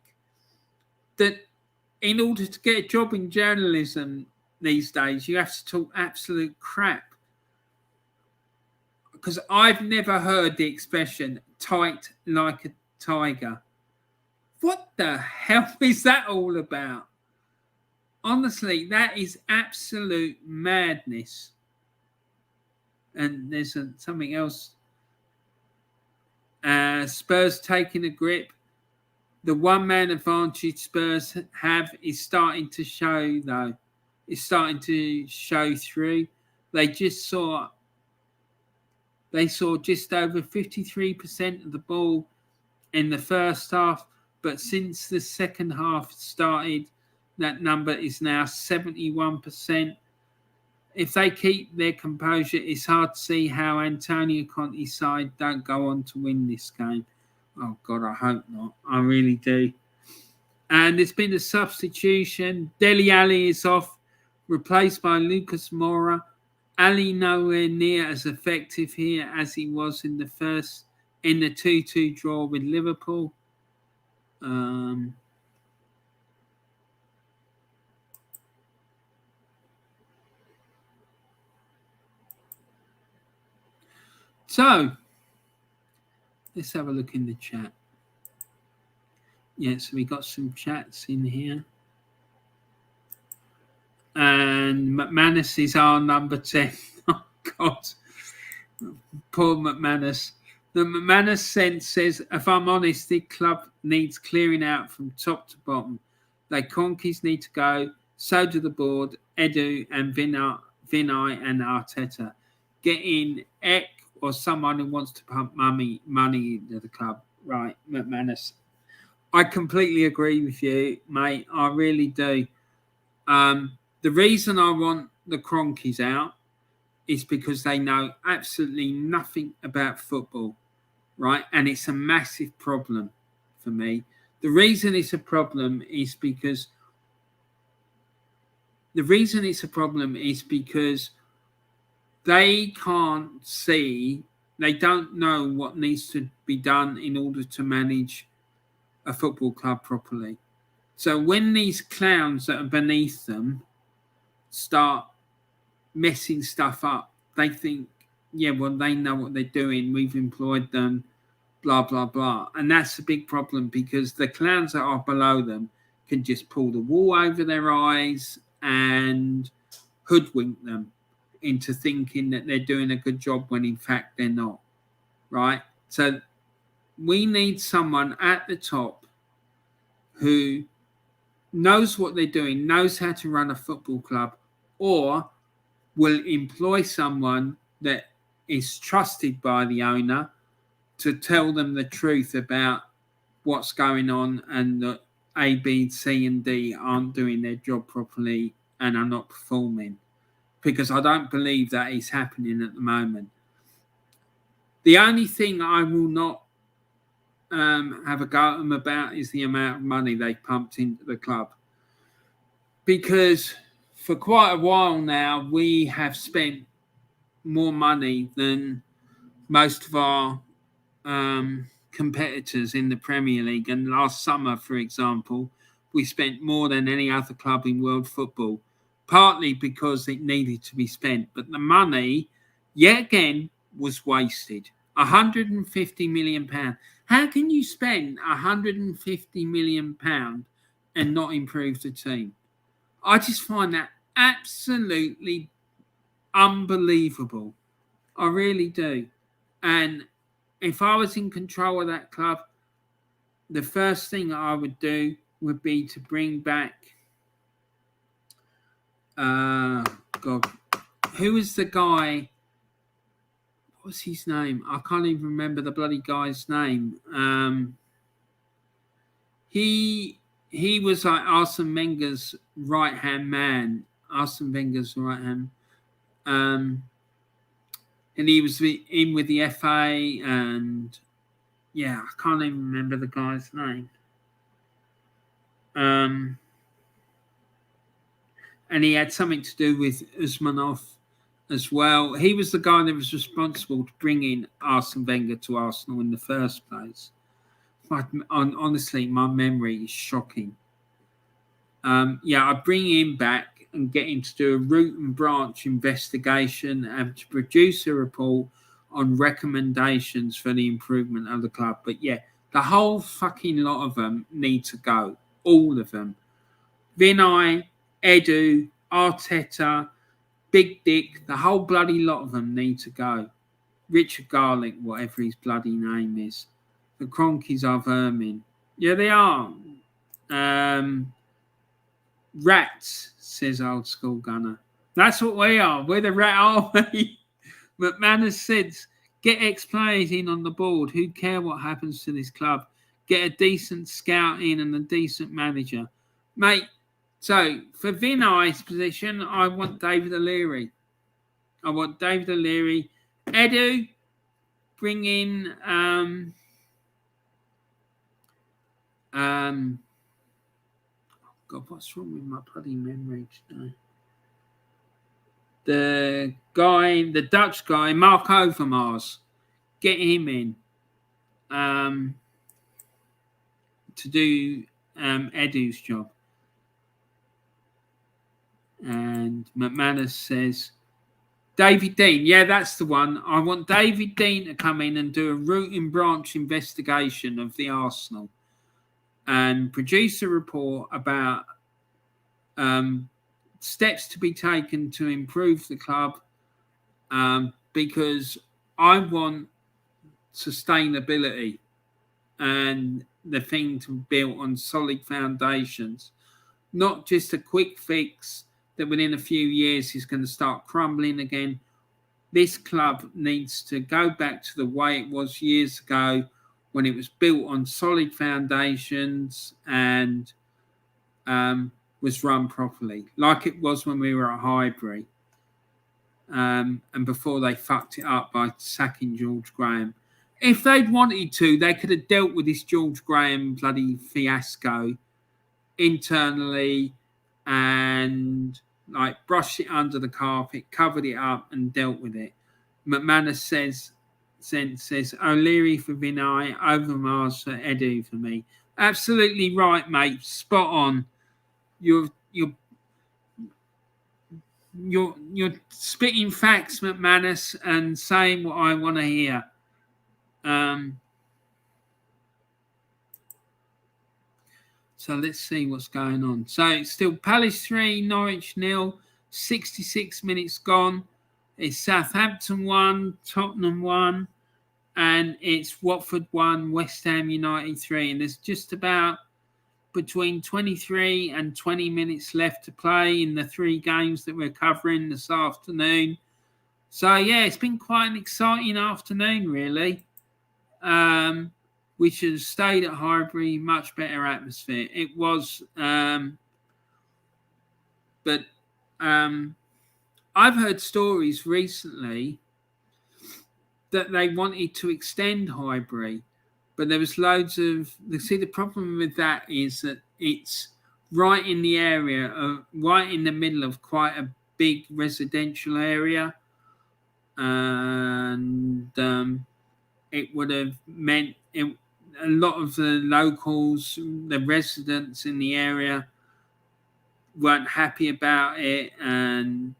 S1: that in order to get a job in journalism these days, you have to talk absolute crap? Because I've never heard the expression tight like a tiger. What the hell is that all about? Honestly, that is absolute madness. And there's something else. Spurs taking a grip. The one-man advantage Spurs have is starting to show, though. It's starting to show through. They saw just over 53% of the ball in the first half, but since the second half started, that number is now 71%. If they keep their composure, it's hard to see how Antonio Conte's side don't go on to win this game. Oh, God, I hope not. I really do. And there's been a substitution. Dele Alli is off, replaced by Lucas Moura. Ali nowhere near as effective here as he was in the 2-2 draw with Liverpool. So let's have a look in the chat. Yeah, so we got some chats in here. And McManus is our number 10. Oh, God. Poor McManus. The McManus sense says, if I'm honest, the club needs clearing out from top to bottom. They conkies need to go. So do the board, Edu and Vinay and Arteta. Get in Eck or someone who wants to pump money into the club. Right, McManus. I completely agree with you, mate. I really do. The reason I want the Cronkies out is because they know absolutely nothing about football, right? And it's a massive problem for me. The reason it's a problem is because they can't see, they don't know what needs to be done in order to manage a football club properly. So when these clowns that are beneath them start messing stuff up, they think, yeah, well, they know what they're doing. We've employed them, blah, blah, blah. And that's a big problem because the clowns that are below them can just pull the wool over their eyes and hoodwink them into thinking that they're doing a good job when in fact they're not, right? So we need someone at the top who knows what they're doing, knows how to run a football club, or will employ someone that is trusted by the owner to tell them the truth about what's going on and that A, B, C, and D aren't doing their job properly and are not performing. Because I don't believe that is happening at the moment. The only thing I will not have a go at them about is the amount of money they've pumped into the club. Because for quite a while now, we have spent more money than most of our competitors in the Premier League. And last summer, for example, we spent more than any other club in world football, partly because it needed to be spent. But the money, yet again, was wasted. £150 million. How can you spend £150 million and not improve the team? I just find that absolutely unbelievable. I really do. And if I was in control of that club, the first thing I would do would be to bring back God, who was the guy? What was his name? I can't even remember the bloody guy's name. He was like Arsene Wenger's right hand man. Arsene Wenger's right hand. And he was in with the FA, and yeah, I can't even remember the guy's name. And he had something to do with Usmanov as well. He was the guy that was responsible to bringing Arsene Wenger to Arsenal in the first place. Honestly, my memory is shocking. I bring him back and get him to do a root and branch investigation and to produce a report on recommendations for the improvement of the club. But yeah, the whole fucking lot of them need to go. All of them. Vinay, Edu, Arteta, Big Dick, the whole bloody lot of them need to go. Richard Garlick, whatever his bloody name is. The Cronkies are vermin. Yeah, they are. Rats, says Old School Gunner. That's what we are. We're the rat army. McManus says, get ex-players in on the board. Who care what happens to this club? Get a decent scout in and a decent manager. Mate, so for Vinay's position, I want David O'Leary. Edu, bring in God, what's wrong with my bloody memory today? The Dutch guy, Mark Overmars, get him in to do Edu's job. And McManus says, David Dean, yeah, that's the one. I want David Dean to come in and do a root and branch investigation of the Arsenal and produce a report about steps to be taken to improve the club, because I want sustainability and the thing to be built on solid foundations, not just a quick fix that within a few years is going to start crumbling again. This club needs to go back to the way it was years ago when it was built on solid foundations and was run properly, like it was when we were at Highbury, and before they fucked it up by sacking George Graham. If they'd wanted to, they could have dealt with this George Graham bloody fiasco internally and like brushed it under the carpet, covered it up, and dealt with it. McManus says O'Leary for Vinay, Overmars for Edu for me. Absolutely right, mate. Spot on. You're spitting facts, McManus, and saying what I want to hear. So let's see what's going on. So it's still Palace 3, Norwich 0, 66 minutes gone. It's Southampton 1, Tottenham 1, and it's Watford 1, West Ham United 3. And there's just about between 23 and 20 minutes left to play in the 3 games that we're covering this afternoon. So, yeah, it's been quite an exciting afternoon, really. We should have stayed at Highbury, much better atmosphere. It was, but I've heard stories recently that they wanted to extend Highbury, but there was loads of. See, the problem with that is that it's right in the area, right in the middle of quite a big residential area, and it would have meant a lot of the locals, the residents in the area, weren't happy about it, and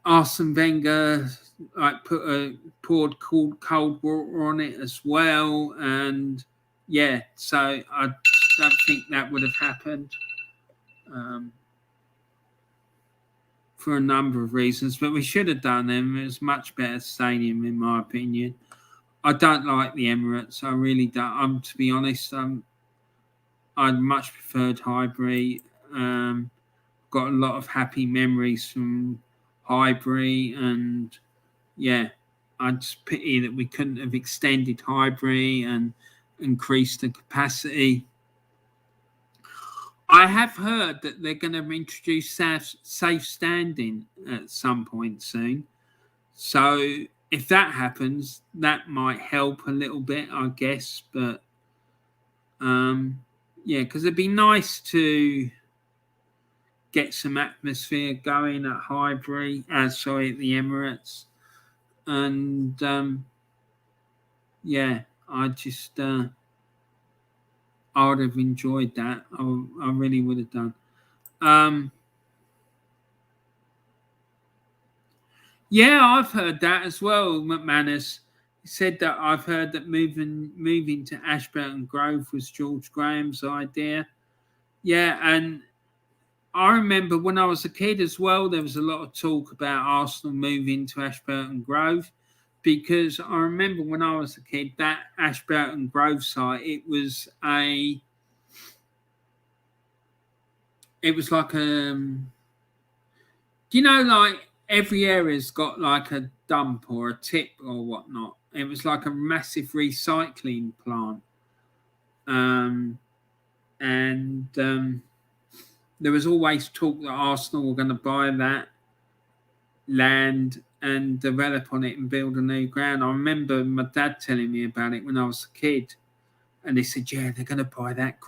S1: Arsene Wenger poured cold water on it as well, and yeah, so I don't think that would have happened for a number of reasons, but we should have done them. It was a much better stadium, in my opinion. I don't like the Emirates. I really don't. To be honest, I'd much preferred Highbury. Got a lot of happy memories from Highbury, and yeah, I just pity that we couldn't have extended Highbury and increased the capacity. I have heard that they're going to introduce safe standing at some point soon. So if that happens, that might help a little bit, I guess. But yeah, because it'd be nice to get some atmosphere going at Highbury, at the Emirates. And yeah, I just I would have enjoyed that. I really would have done. Yeah, I've heard that as well, McManus. He said that I've heard that moving to Ashburton Grove was George Graham's idea. Yeah, and I remember when I was a kid as well, there was a lot of talk about Arsenal moving to Ashburton Grove, because I remember when I was a kid, that Ashburton Grove site, it was like like every area's got like a dump or a tip or whatnot. It was like a massive recycling plant. And there was always talk that Arsenal were going to buy that land and develop on it and build a new ground. I remember my dad telling me about it when I was a kid, and they said, "Yeah, they're going to buy that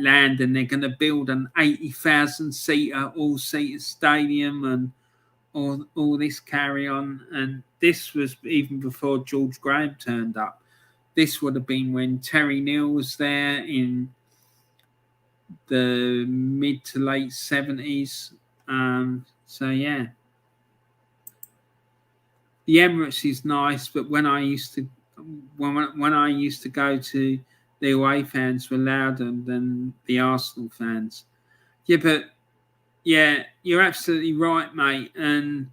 S1: land and they're going to build an 80,000 seater, all-seater stadium and all this carry on." And this was even before George Graham turned up. This would have been when Terry Neal was there in the mid to late 70s. So yeah, the Emirates is nice, but when I used to go to the away fans were louder than the Arsenal fans. Yeah, but yeah, you're absolutely right, mate. And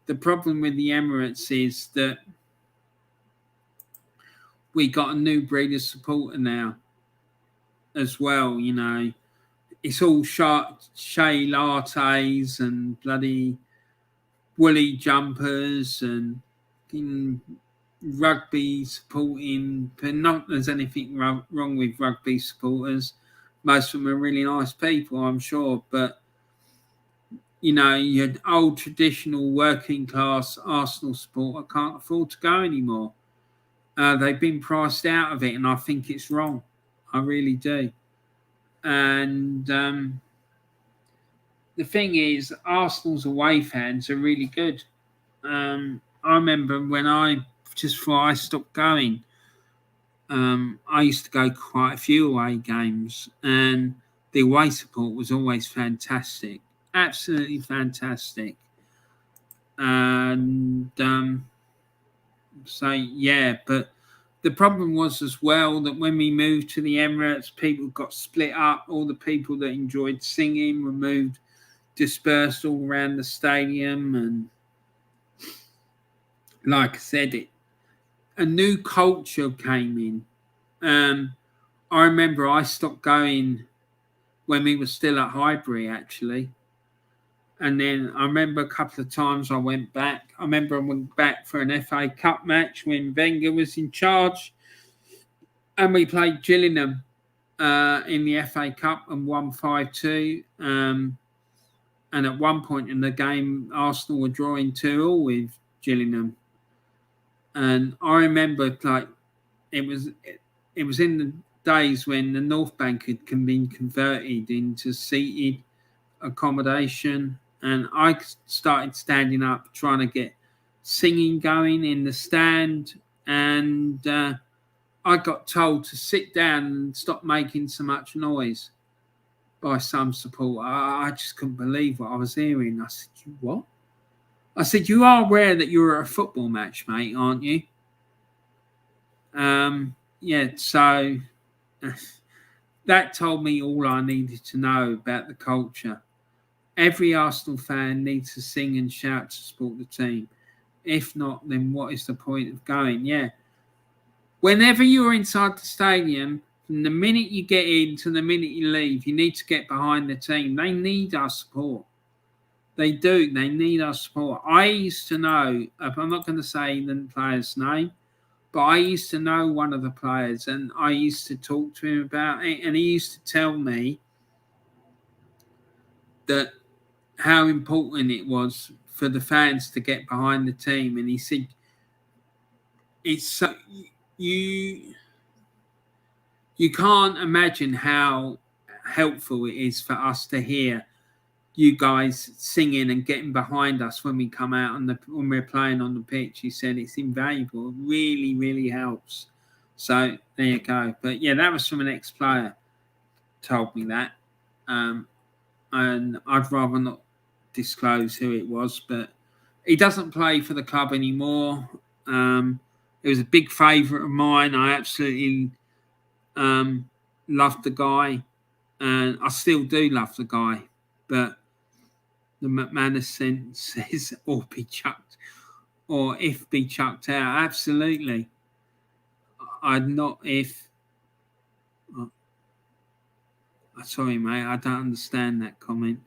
S1: the problem with the Emirates is that we got a new breed of supporter now as well. You know, it's all shea lattes and bloody woolly jumpers and rugby supporting. But not there's anything wrong with rugby supporters. Most of them are really nice people, I'm sure. But you know, your old traditional working class Arsenal supporter can't afford to go anymore. They've been priced out of it, and I think it's wrong. I really do. And the thing is, Arsenal's away fans are really good. I remember when just before I stopped going, I used to go quite a few away games, and the away support was always fantastic, absolutely fantastic. And so yeah, but the problem was as well that when we moved to the Emirates, people got split up. All the people that enjoyed singing were moved, dispersed all around the stadium, and like I said, a new culture came in. I remember I stopped going when we were still at Highbury, actually. And then I remember a couple of times I went back. I remember I went back for an FA Cup match when Wenger was in charge. And we played Gillingham in the FA Cup and won 5-2. And at one point in the game, Arsenal were drawing 2-2 with Gillingham. And I remember it was in the days when the North Bank had been converted into seated accommodation, and I started standing up trying to get singing going in the stand, and I got told to sit down and stop making so much noise by some support. I just couldn't believe what I was hearing. I said, "You what?" I said, "You are aware that you're at a football match, mate, aren't you?" Yeah, so that told me all I needed to know about the culture. Every Arsenal fan needs to sing and shout to support the team. If not, then what is the point of going? Yeah. Whenever you're inside the stadium, from the minute you get in to the minute you leave, you need to get behind the team. They need our support. They do. They need our support. I used to know, I'm not going to say the player's name, but I used to know one of the players, and I used to talk to him about it, and he used to tell me that how important it was for the fans to get behind the team. And he said, "It's so you can't imagine how helpful it is for us to hear you guys singing and getting behind us when we come out when we're playing on the pitch." He said it's invaluable. It really, really helps. So there you go. But yeah, that was from an ex-player told me that. And I'd rather not disclose who it was, but he doesn't play for the club anymore. It was a big favourite of mine. I absolutely loved the guy, and I still do love the guy. But the McManus sentence says, "or be chucked," or "if be chucked out." Absolutely, I'd not if. Sorry, mate, I don't understand that comment.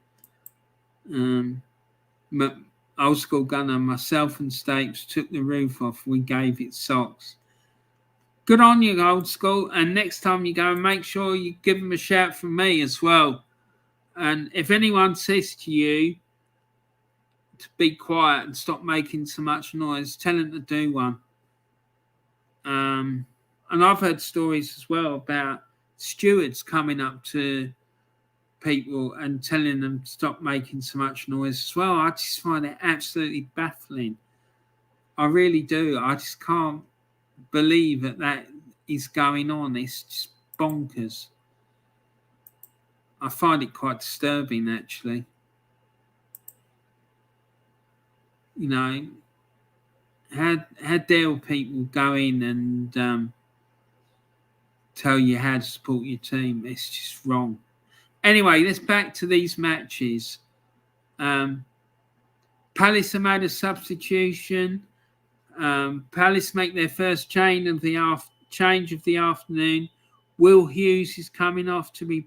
S1: Old school gunner, myself and Stapes took the roof off. We gave it socks. Good on you, old school. And next time you go, make sure you give them a shout from me as well. And if anyone says to you to be quiet and stop making so much noise, tell them to do one. And I've heard stories as well about stewards coming up to people and telling them to stop making so much noise as well. I just find it absolutely baffling. I really do. I just can't believe that is going on. It's just bonkers. I find it quite disturbing, actually. You know, how dare people go in and tell you how to support your team? It's just wrong. Anyway, let's back to these matches. Palace have made a substitution. Palace make their first change of the afternoon. Will Hughes is coming off to be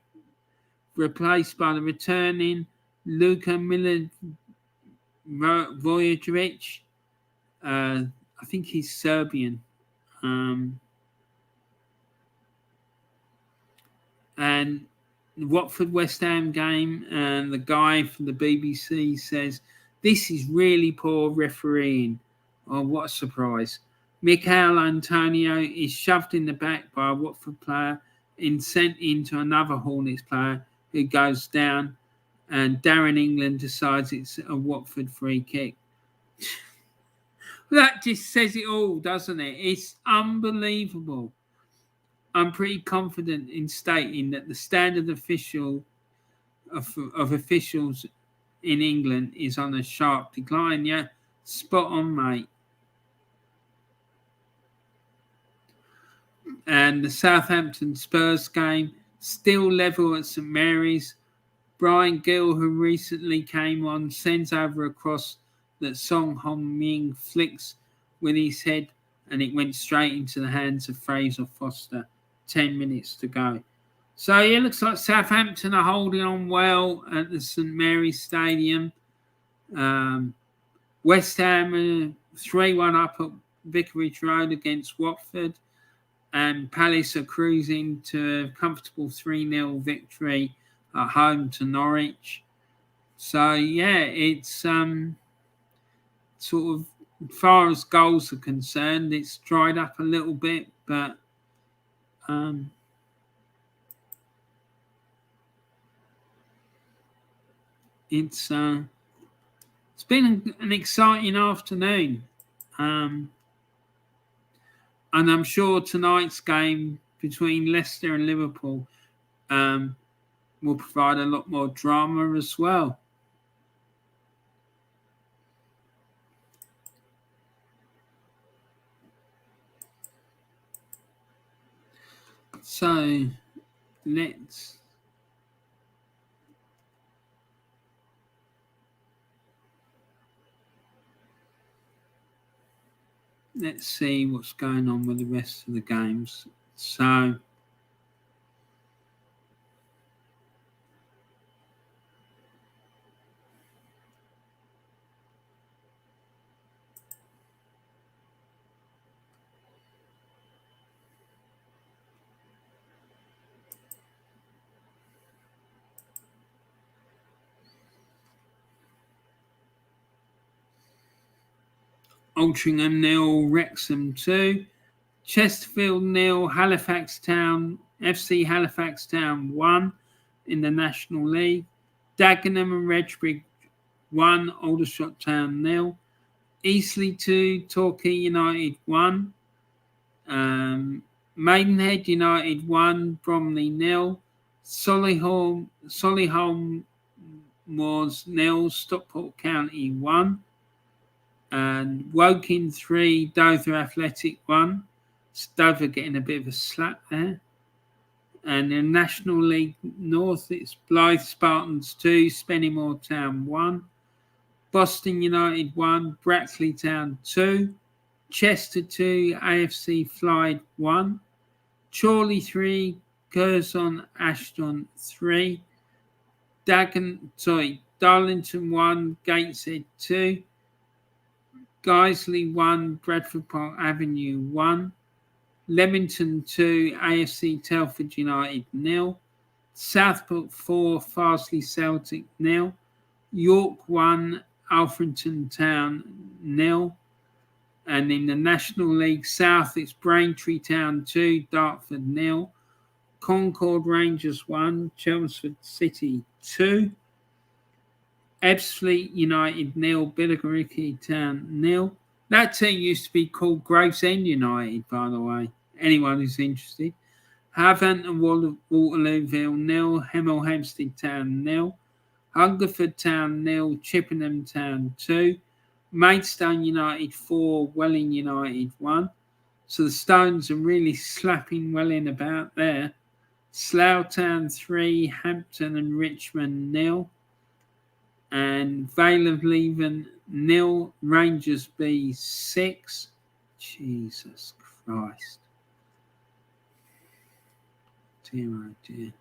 S1: replaced by the returning Luka Milivojevic. I think he's Serbian. And the Watford West Ham game, and the guy from the BBC says, "This is really poor refereeing." Oh, what a surprise. Mikel Antonio is shoved in the back by a Watford player and sent into another Hornets player who goes down, and Darren England decides it's a Watford free kick. That just says it all, doesn't it? It's unbelievable. I'm pretty confident in stating that the standard of officials in England is on a sharp decline. Yeah, spot on, mate. And the Southampton Spurs game, still level at St Mary's. Brian Gill, who recently came on, sends over a cross that Song Hong-min flicks with his head, and it went straight into the hands of Fraser Foster. 10 minutes to go. So it looks like Southampton are holding on well at the St Mary's Stadium. West Ham 3-1 up at Vicarage Road against Watford. And Palace are cruising to a comfortable 3-0 victory at home to Norwich. So, yeah, it's sort of, as far as goals are concerned, it's dried up a little bit, but it's been an exciting afternoon. And I'm sure tonight's game between Leicester and Liverpool will provide a lot more drama as well. So let's see what's going on with the rest of the games. So Altrincham 0, Wrexham 2, Chesterfield 0, Halifax Town, FC Halifax Town 1 in the National League, Dagenham and Redbridge 1, Aldershot Town 0, Eastleigh 2, Torquay United 1, Maidenhead United 1, Bromley 0, Solihull Moors 0, Stockport County 1, and Woking 3, Dover Athletic 1. Dover getting a bit of a slap there. And in National League North, it's Blythe Spartans 2, Spennymoor Town 1, Boston United 1, Brackley Town 2, Chester 2, AFC Flyde 1, Chorley 3, Curzon Ashton 3, Darlington 1, Gateshead 2, Guiseley 1, Bradford Park Avenue 1, Leamington 2, AFC Telford United 0, Southport 4, Farsley Celtic 0, York 1, Alfreton Town 0, and in the National League South, it's Braintree Town 2, Dartford 0, Concord Rangers 1, Chelmsford City 2, Ebbsfleet United 0, Billericay Town 0. That team used to be called Gravesend United, by the way. Anyone who's interested. Havant and Waterlooville 0, Hemel Hempstead Town 0, Hungerford Town 0, Chippenham Town 2, Maidstone United 4, Welling United 1. So the Stones are really slapping Welling about there. Slough Town 3, Hampton and Richmond 0. And Vale of Leven 0, Rangers B 6. Jesus Christ. Dear, oh dear.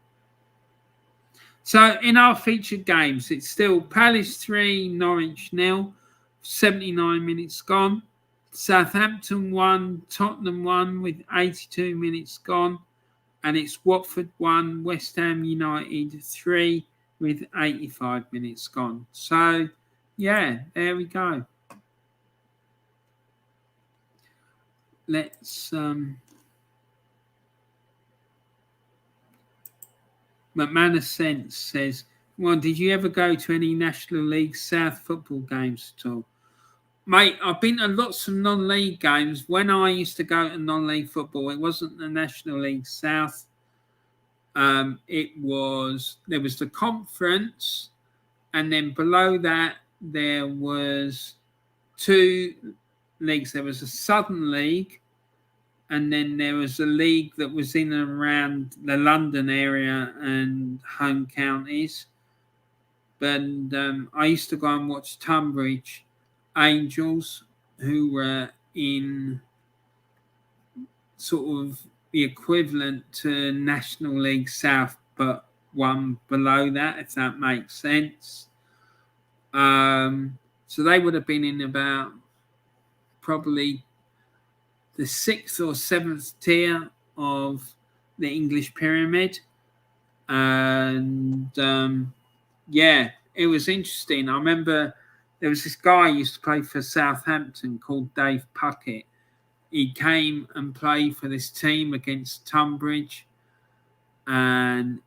S1: So in our featured games, it's still Palace 3, Norwich 0, 79 minutes gone. Southampton 1, Tottenham 1 with 82 minutes gone. And it's Watford 1, West Ham United 3 with 85 minutes gone. So, yeah, there we go. Let's... McManus Sense says, well, did you ever go to any National League South football games at all? Mate, I've been to lots of non-league games. When I used to go to non-league football, it wasn't the National League South. There was the conference, and then below that there was two leagues. There was a Southern League, and then there was a league that was in and around the London area and home counties. But I used to go and watch Tunbridge Angels, who were in sort of the equivalent to National League South, but one below that, if that makes sense. So they would have been in about probably the 6th or 7th tier of the English pyramid. And yeah, it was interesting. I remember there was this guy who used to play for Southampton called Dave Puckett. He came and played for this team against Tunbridge, and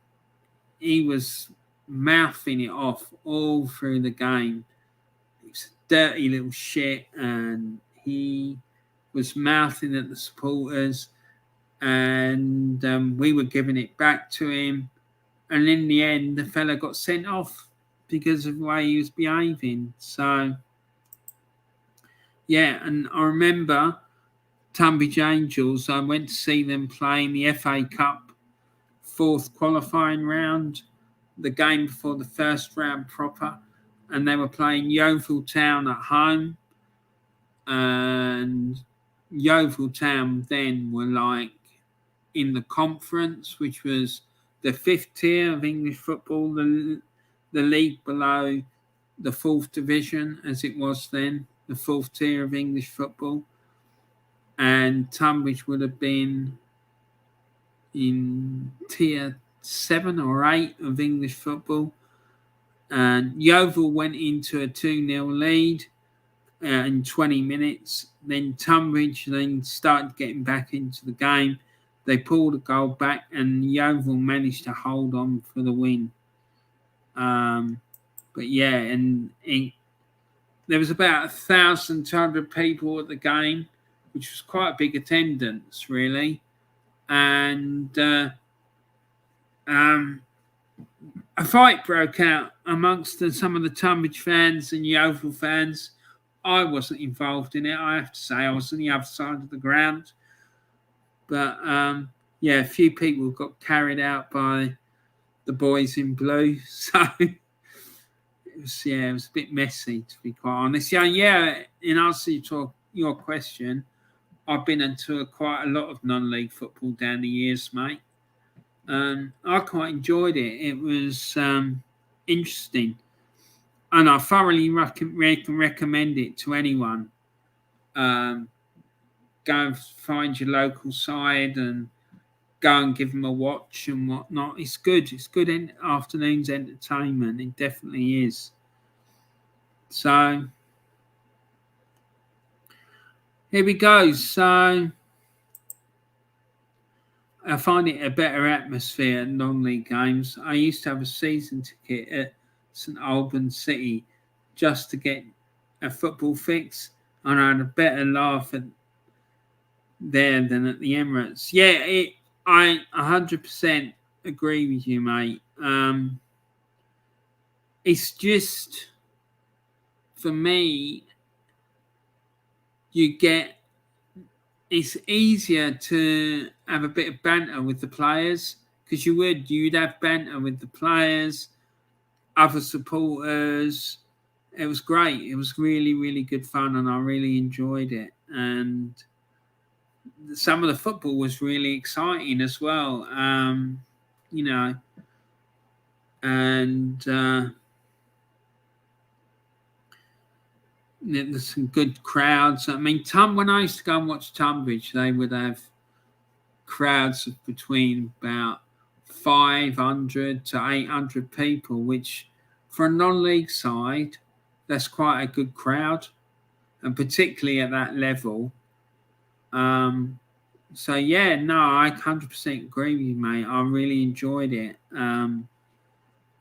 S1: he was mouthing it off all through the game. He was a dirty little shit, and he was mouthing at the supporters, and we were giving it back to him. And in the end, the fella got sent off because of the way he was behaving. So, yeah, and I remember Tunbridge Angels, I went to see them play in the FA Cup 4th qualifying round, the game before the first round proper, and they were playing Yeovil Town at home. And Yeovil Town then were like in the conference, which was the 5th tier of English football, the league below the 4th division, as it was then, the 4th tier of English football. And Tunbridge would have been in tier 7 or 8 of English football. And Yeovil went into a 2-0 lead in 20 minutes. Then Tunbridge then started getting back into the game. They pulled a goal back, and Yeovil managed to hold on for the win. But yeah, and there was about 1,200 people at the game, which was quite a big attendance, really. And a fight broke out amongst some of the Tunbridge fans and Yeovil fans. I wasn't involved in it, I have to say. I was on the other side of the ground. But, yeah, a few people got carried out by the boys in blue. So, it was a bit messy, to be quite honest. Yeah, in answer to your question, I've been into quite a lot of non-league football down the years, mate. I quite enjoyed it. It was interesting. And I thoroughly recommend it to anyone. Go and find your local side and go and give them a watch and whatnot. It's good. It's good afternoon's entertainment. It definitely is. So, here we go. So, I find it a better atmosphere at non-league games. I used to have a season ticket at St Albans City just to get a football fix, and I had a better laugh there than at the Emirates. Yeah, I 100% agree with you, mate. It's just, for me, it's easier to have a bit of banter with the players, because you'd have banter with the players, other supporters. It was great. It was really, really good fun, and I really enjoyed it. And some of the football was really exciting as well. You know, and there's some good crowds. I mean, when I used to go and watch Tunbridge, they would have crowds of between about 500 to 800 people, which for a non-league side, that's quite a good crowd, and particularly at that level. So yeah, no, I 100% agree with you, mate. I really enjoyed it, and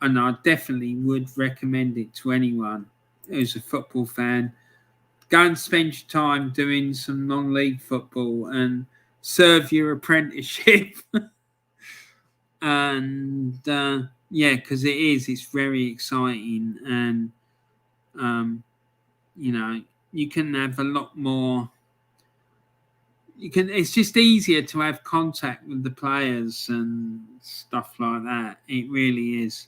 S1: I definitely would recommend it to anyone who's a football fan. Go and spend your time doing some non-league football and serve your apprenticeship. And yeah, because it's very exciting, and you can have a lot more. It's just easier to have contact with the players and stuff like that. It really is.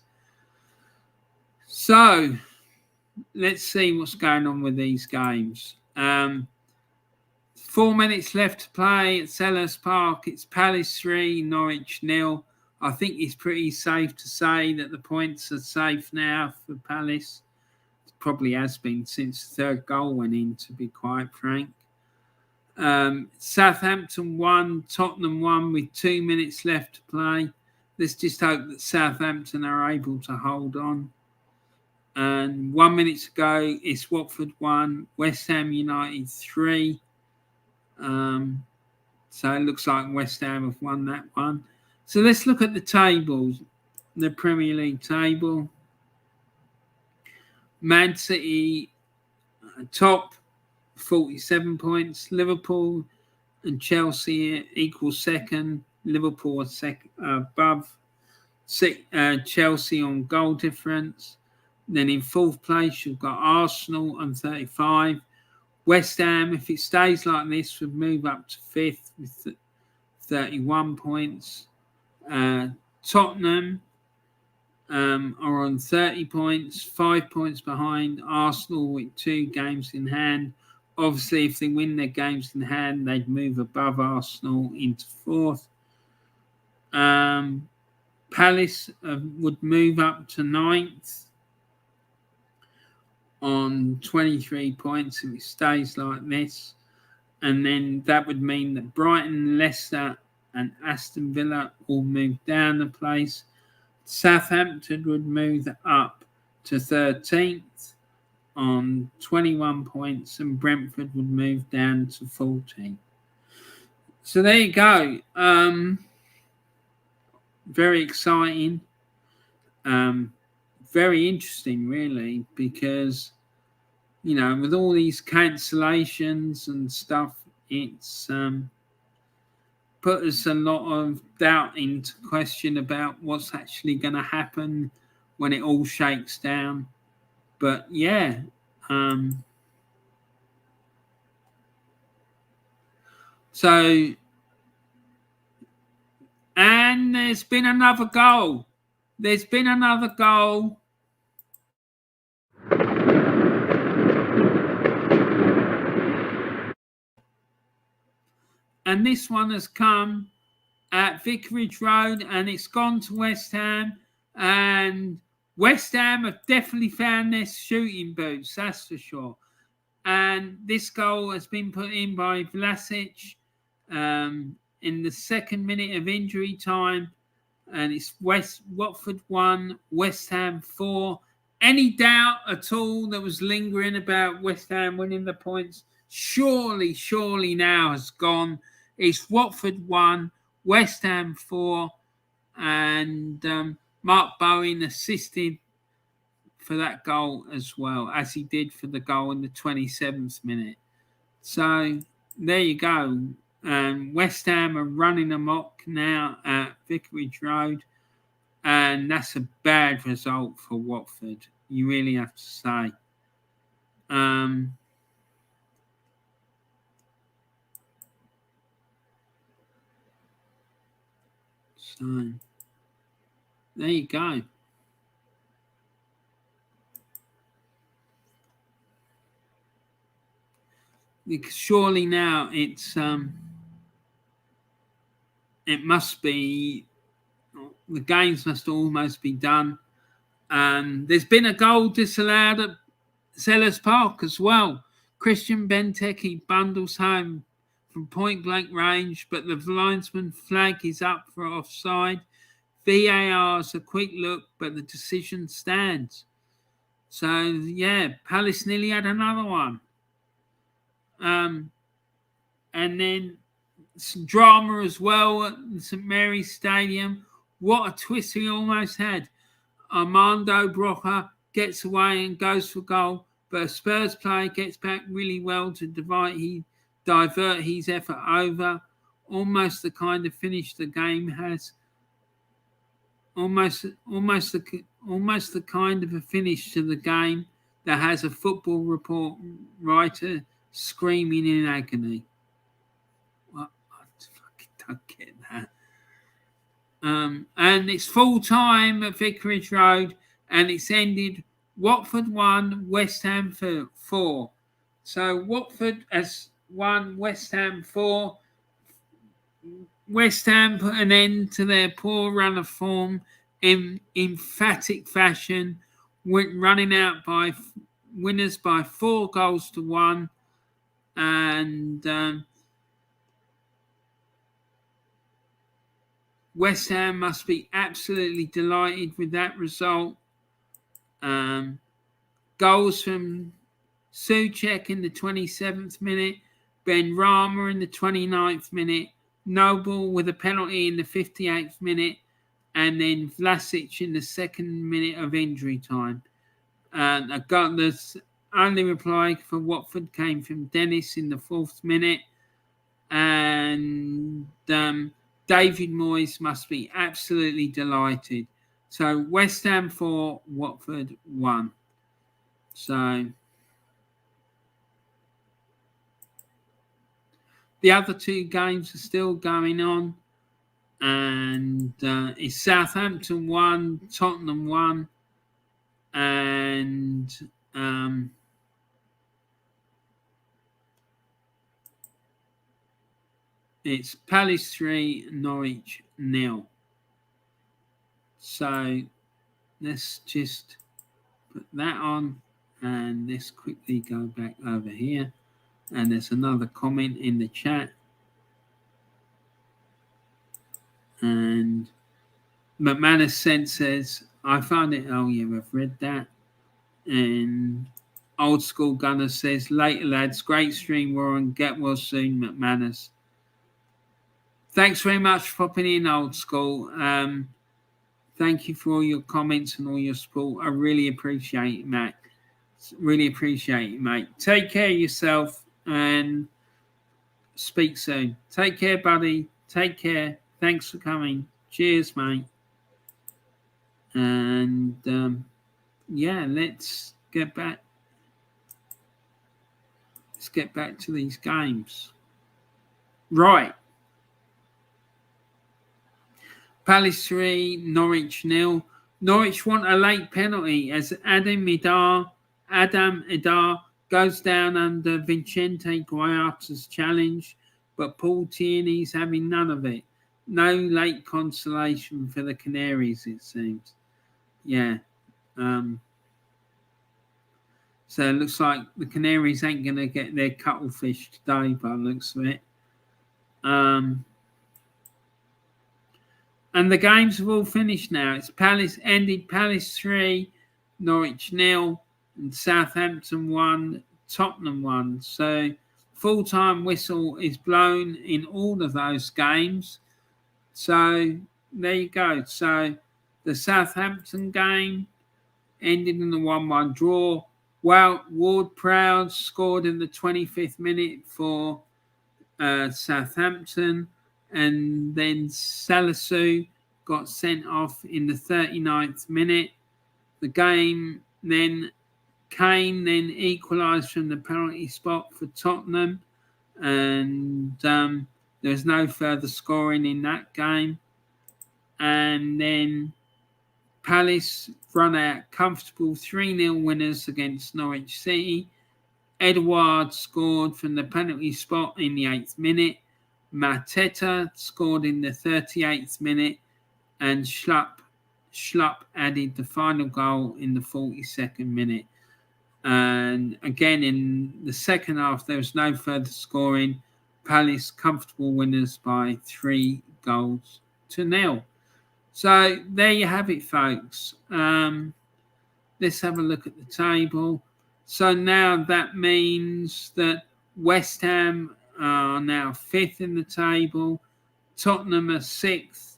S1: So let's see what's going on with these games. 4 minutes left to play at Selhurst Park. It's Palace 3, Norwich 0. I think it's pretty safe to say that the points are safe now for Palace. It probably has been since the third goal went in, to be quite frank. Southampton 1, Tottenham 1 with 2 minutes left to play. Let's just hope that Southampton are able to hold on. And 1 minute to go, it's Watford 1, West Ham United 3. So it looks like West Ham have won that one. So let's look at the tables, the Premier League table. Man City top, 47 points. Liverpool and Chelsea equal second. Liverpool are second, above Chelsea on goal difference. Then in fourth place, you've got Arsenal on 35. West Ham, if it stays like this, would move up to fifth with 31 points. Tottenham are on 30 points, 5 points behind Arsenal with 2 games in hand. Obviously, if they win their games in hand, they'd move above Arsenal into fourth. Palace would move up to ninth on 23 points if it stays like this. And then that would mean that Brighton, Leicester and Aston Villa all move down the place. Southampton would move up to 13th on 21 points, and Brentford would move down to 14th. So there you go. Very exciting. Very interesting, really, because, with all these cancellations and stuff, it's put us a lot of doubt into question about what's actually going to happen when it all shakes down. But yeah, so, and there's been another goal. And this one has come at Vicarage Road, and it's gone to West Ham. And West Ham have definitely found their shooting boots, that's for sure. And this goal has been put in by Vlasic in the 2nd minute of injury time. And it's Watford 1, West Ham 4. Any doubt at all that was lingering about West Ham winning the points? Surely now has gone. It's Watford 1, West Ham 4, and Mark Bowen assisted for that goal as well, as he did for the goal in the 27th minute. So there you go. West Ham are running amok now at Vicarage Road, and that's a bad result for Watford, you really have to say. So there you go. Because surely now it's it must be, the games must almost be done. There's been a goal disallowed at Sellers Park as well. Christian Benteke bundles home from point blank range, but the linesman flag is up for offside. VAR's a quick look, but the decision stands. So yeah, Palace nearly had another one. And then some drama as well at St Mary's Stadium. What a twist we almost had. Armando Broca gets away and goes for goal, but a Spurs player gets back really well to divert his effort over. Almost the kind of finish the game has. Almost the kind of a finish to the game that has a football report writer screaming in agony. What? I fucking don't get that. And it's full time at Vicarage Road, and it's ended Watford 1, West Ham 4. So Watford has won, West Ham 4. West Ham put an end to their poor run of form in emphatic fashion, went running out by winners by 4-1, and West Ham must be absolutely delighted with that result. Goals from Soucek in the 27th minute, Ben Rama in the 29th minute, Noble with a penalty in the 58th minute, and then Vlasic in the 2nd minute of injury time. The only reply for Watford came from Dennis in the 4th minute, and David Moyes must be absolutely delighted. So West Ham 4, Watford 1. So the other 2 games are still going on, and it's Southampton 1, Tottenham 1, and it's Palace 3, Norwich 0. So let's just put that on, and let's quickly go back over here. And there's another comment in the chat. And McManus says, I found it. Oh, yeah, I've read that. And Old School Gunner says, later, lads. Great stream, Warren. Get well soon, McManus. Thanks very much for popping in, Old School. Thank you for all your comments and all your support. I really appreciate it, Matt. Really appreciate it, mate. Take care of yourself and speak soon. Take care, buddy. Take care. Thanks for coming. Cheers, mate. And yeah, let's get back. Let's get back to these games. Right. Palace 3, Norwich 0. Norwich want a late penalty as Adam Idar goes down under Vicente Guayata's challenge, but Paul Tierney's having none of it. No late consolation for the Canaries, it seems. Yeah. So it looks like the Canaries ain't going to get their cuttlefish today, by the looks of it. And the games have all finished now. It's Palace 3, Norwich 0, and Southampton 1, Tottenham 1. So full-time whistle is blown in all of those games. So there you go. So the Southampton game ended in a 1-1 draw. Ward-Prowse scored in the 25th minute for Southampton. And then Salisu got sent off in the 39th minute. The game then, Kane then equalised from the penalty spot for Tottenham. And there was no further scoring in that game. And then Palace run out comfortable 3-0 winners against Norwich City. Edouard scored from the penalty spot in the 8th minute. Mateta scored in the 38th minute. And Schlupp added the final goal in the 42nd minute. And again, in the second half, there was no further scoring. Palace comfortable winners by 3-0. So there you have it, folks. Let's have a look at the table. So now that means that West Ham are now 5th in the table. Tottenham are 6th.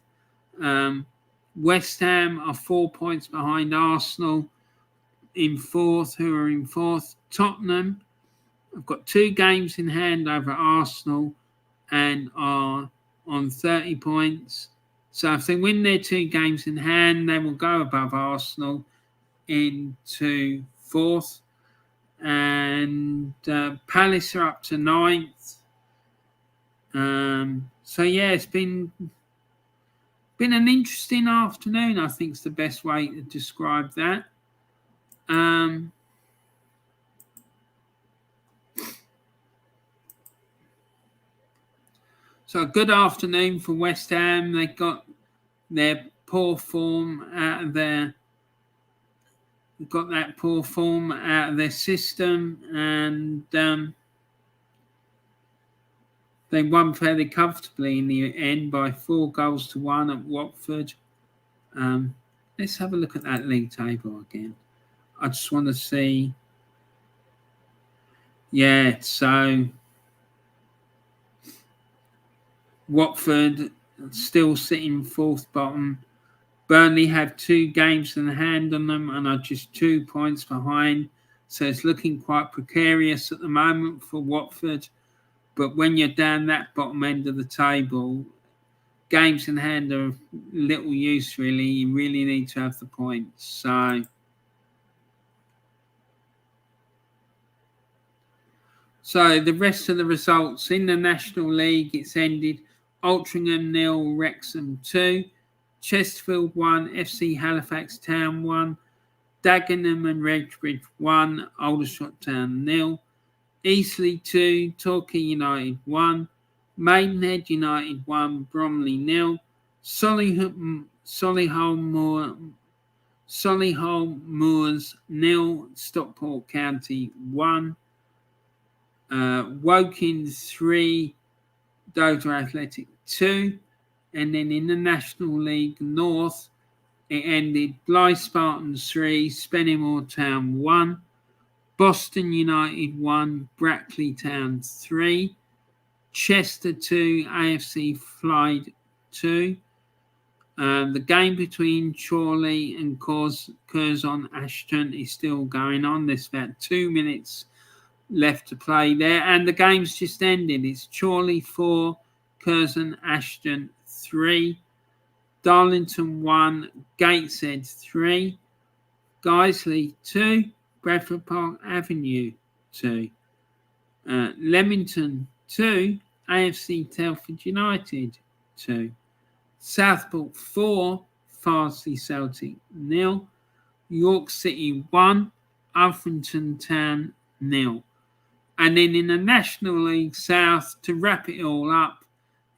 S1: West Ham are 4 points behind Arsenal in 4th, who are in 4th. Tottenham have got 2 games in hand over Arsenal and are on 30 points. So if they win their 2 games in hand, they will go above Arsenal into 4th. And Palace are up to 9th. So yeah, it's been an interesting afternoon, I think is the best way to describe that. So a good afternoon for West Ham. They got their poor form out of their system, and they won fairly comfortably in the end by 4-1 at Watford. Let's have a look at that league table again. I just want to see. Yeah, so Watford still sitting 4th bottom. Burnley have 2 games in hand on them and are just 2 points behind. So it's looking quite precarious at the moment for Watford. But when you're down that bottom end of the table, games in hand are of little use, really. You really need to have the points. So the rest of the results in the National League, it's ended Altrincham 0, Wrexham 2, Chesterfield 1, FC Halifax Town 1, Dagenham and Redbridge 1, Aldershot Town 0, Eastleigh 2, Torquay United 1, Maidenhead United 1, Bromley 0, Solihull Moors 0, Stockport County 1, Woking 3, Dover Athletic 2, and then in the National League North, it ended Blythe Spartans 3, Spennymoor Town 1, Boston United 1, Brackley Town 3, Chester 2, AFC Clyde 2. The game between Chorley and Curzon Ashton is still going on. There's about 2 minutes left to play there, and the game's just ended. It's Chorley 4, Curzon Ashton 3, Darlington 1, Gateshead 3, Guiseley 2, Bradford Park Avenue 2, Leamington 2, AFC Telford United 2, Southport 4, Farsley Celtic 0, York City 1, Alfrington Town 0. And then in the National League South, to wrap it all up,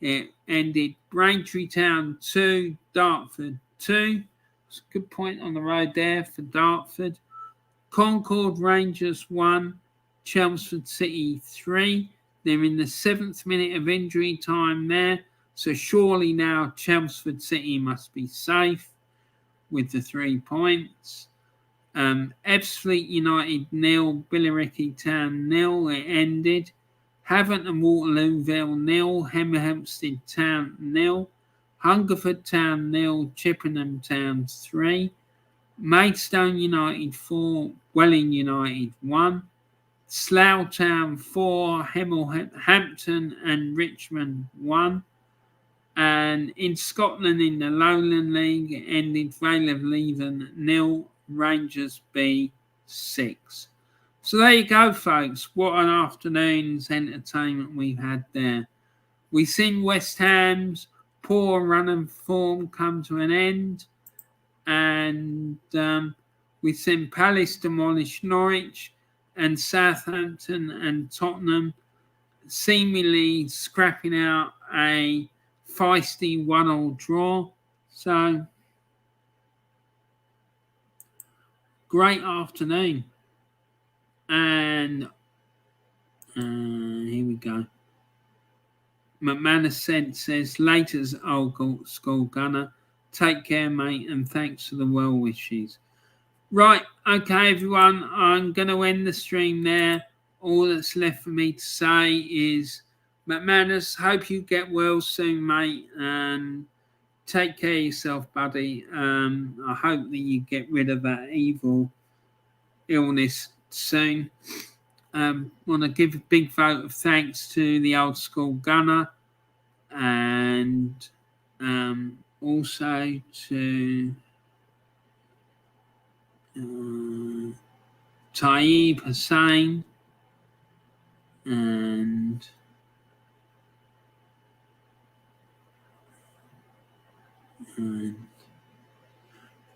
S1: it ended Braintree Town 2, Dartford 2. It's a good point on the road there for Dartford. Concord Rangers 1, Chelmsford City 3. They're in the 7th minute of injury time there. So surely now Chelmsford City must be safe with the 3 points. Ebbsfleet United 0, Billericay Town 0. It ended. Havant and Waterlooville 0, Hemel Town 0, Hungerford Town 0, Chippenham Town 3, Maidstone United 4, Welling United 1, Slough Town 4, Hampton and Richmond 1. And in Scotland, in the Lowland League, it ended Vale of Leven 0, Rangers B 6. So there you go, folks. What an afternoon's entertainment we've had there. We've seen West Ham's poor run of form come to an end, and we've seen Palace demolish Norwich, and Southampton and Tottenham seemingly scrapping out a feisty 1-1 draw. So, great afternoon. And here we go. McManus says, laters, old school gunner. Take care, mate, and thanks for the well wishes. Right, okay, everyone. I'm going to end the stream there. All that's left for me to say is, McManus, hope you get well soon, mate, and take care of yourself, buddy. I hope that you get rid of that evil illness soon. Want to give a big vote of thanks to the old school gunner, and also to Taib Hussain, and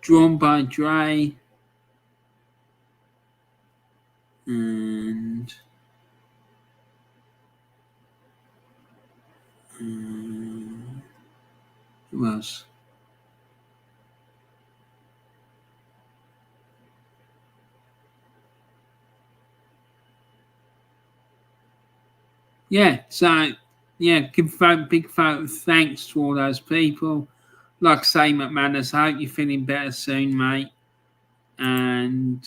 S1: Drawn by Dre, and who else? Yeah, so give a big vote of thanks to all those people. Like I say, McManus, I hope you're feeling better soon, mate. And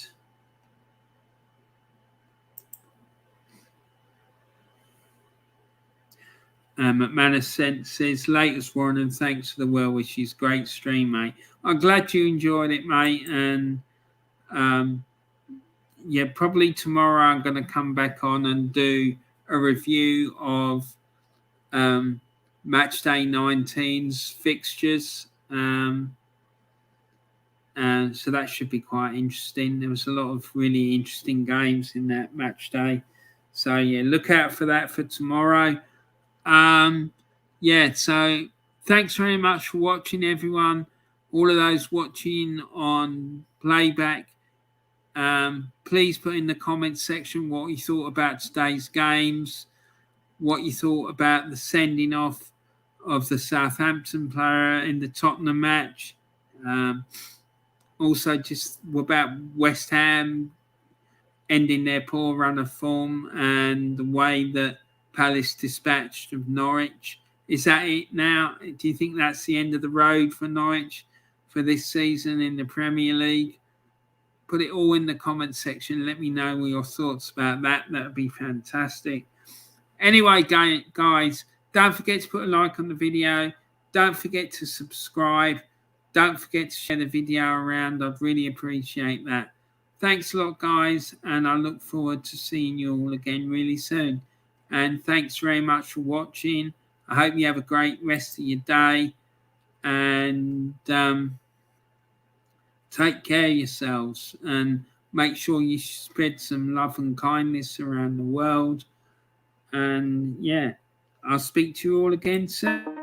S1: McManus says, latest Warren, and thanks for the well wishes. Great stream, mate. I'm glad you enjoyed it, mate. And probably tomorrow I'm going to come back on and do a review of match day 19's fixtures. So that should be quite interesting. There was a lot of really interesting games in that match day. So, look out for that for tomorrow. So thanks very much for watching, everyone. All of those watching on playback, please put in the comments section what you thought about today's games, what you thought about the sending off of the Southampton player in the Tottenham match. Also, just about West Ham ending their poor run of form and the way that Palace dispatched of Norwich. Is that it now? Do you think that's the end of the road for Norwich for this season in the Premier League? Put it all in the comments section. Let me know your thoughts about that. That would be fantastic. Anyway, guys, don't forget to put a like on the video. Don't forget to subscribe. Don't forget to share the video around. I'd really appreciate that. Thanks a lot, guys, and I look forward to seeing you all again really soon. And thanks very much for watching. I hope you have a great rest of your day, and take care of yourselves, and make sure you spread some love and kindness around the world. And I'll speak to you all again soon.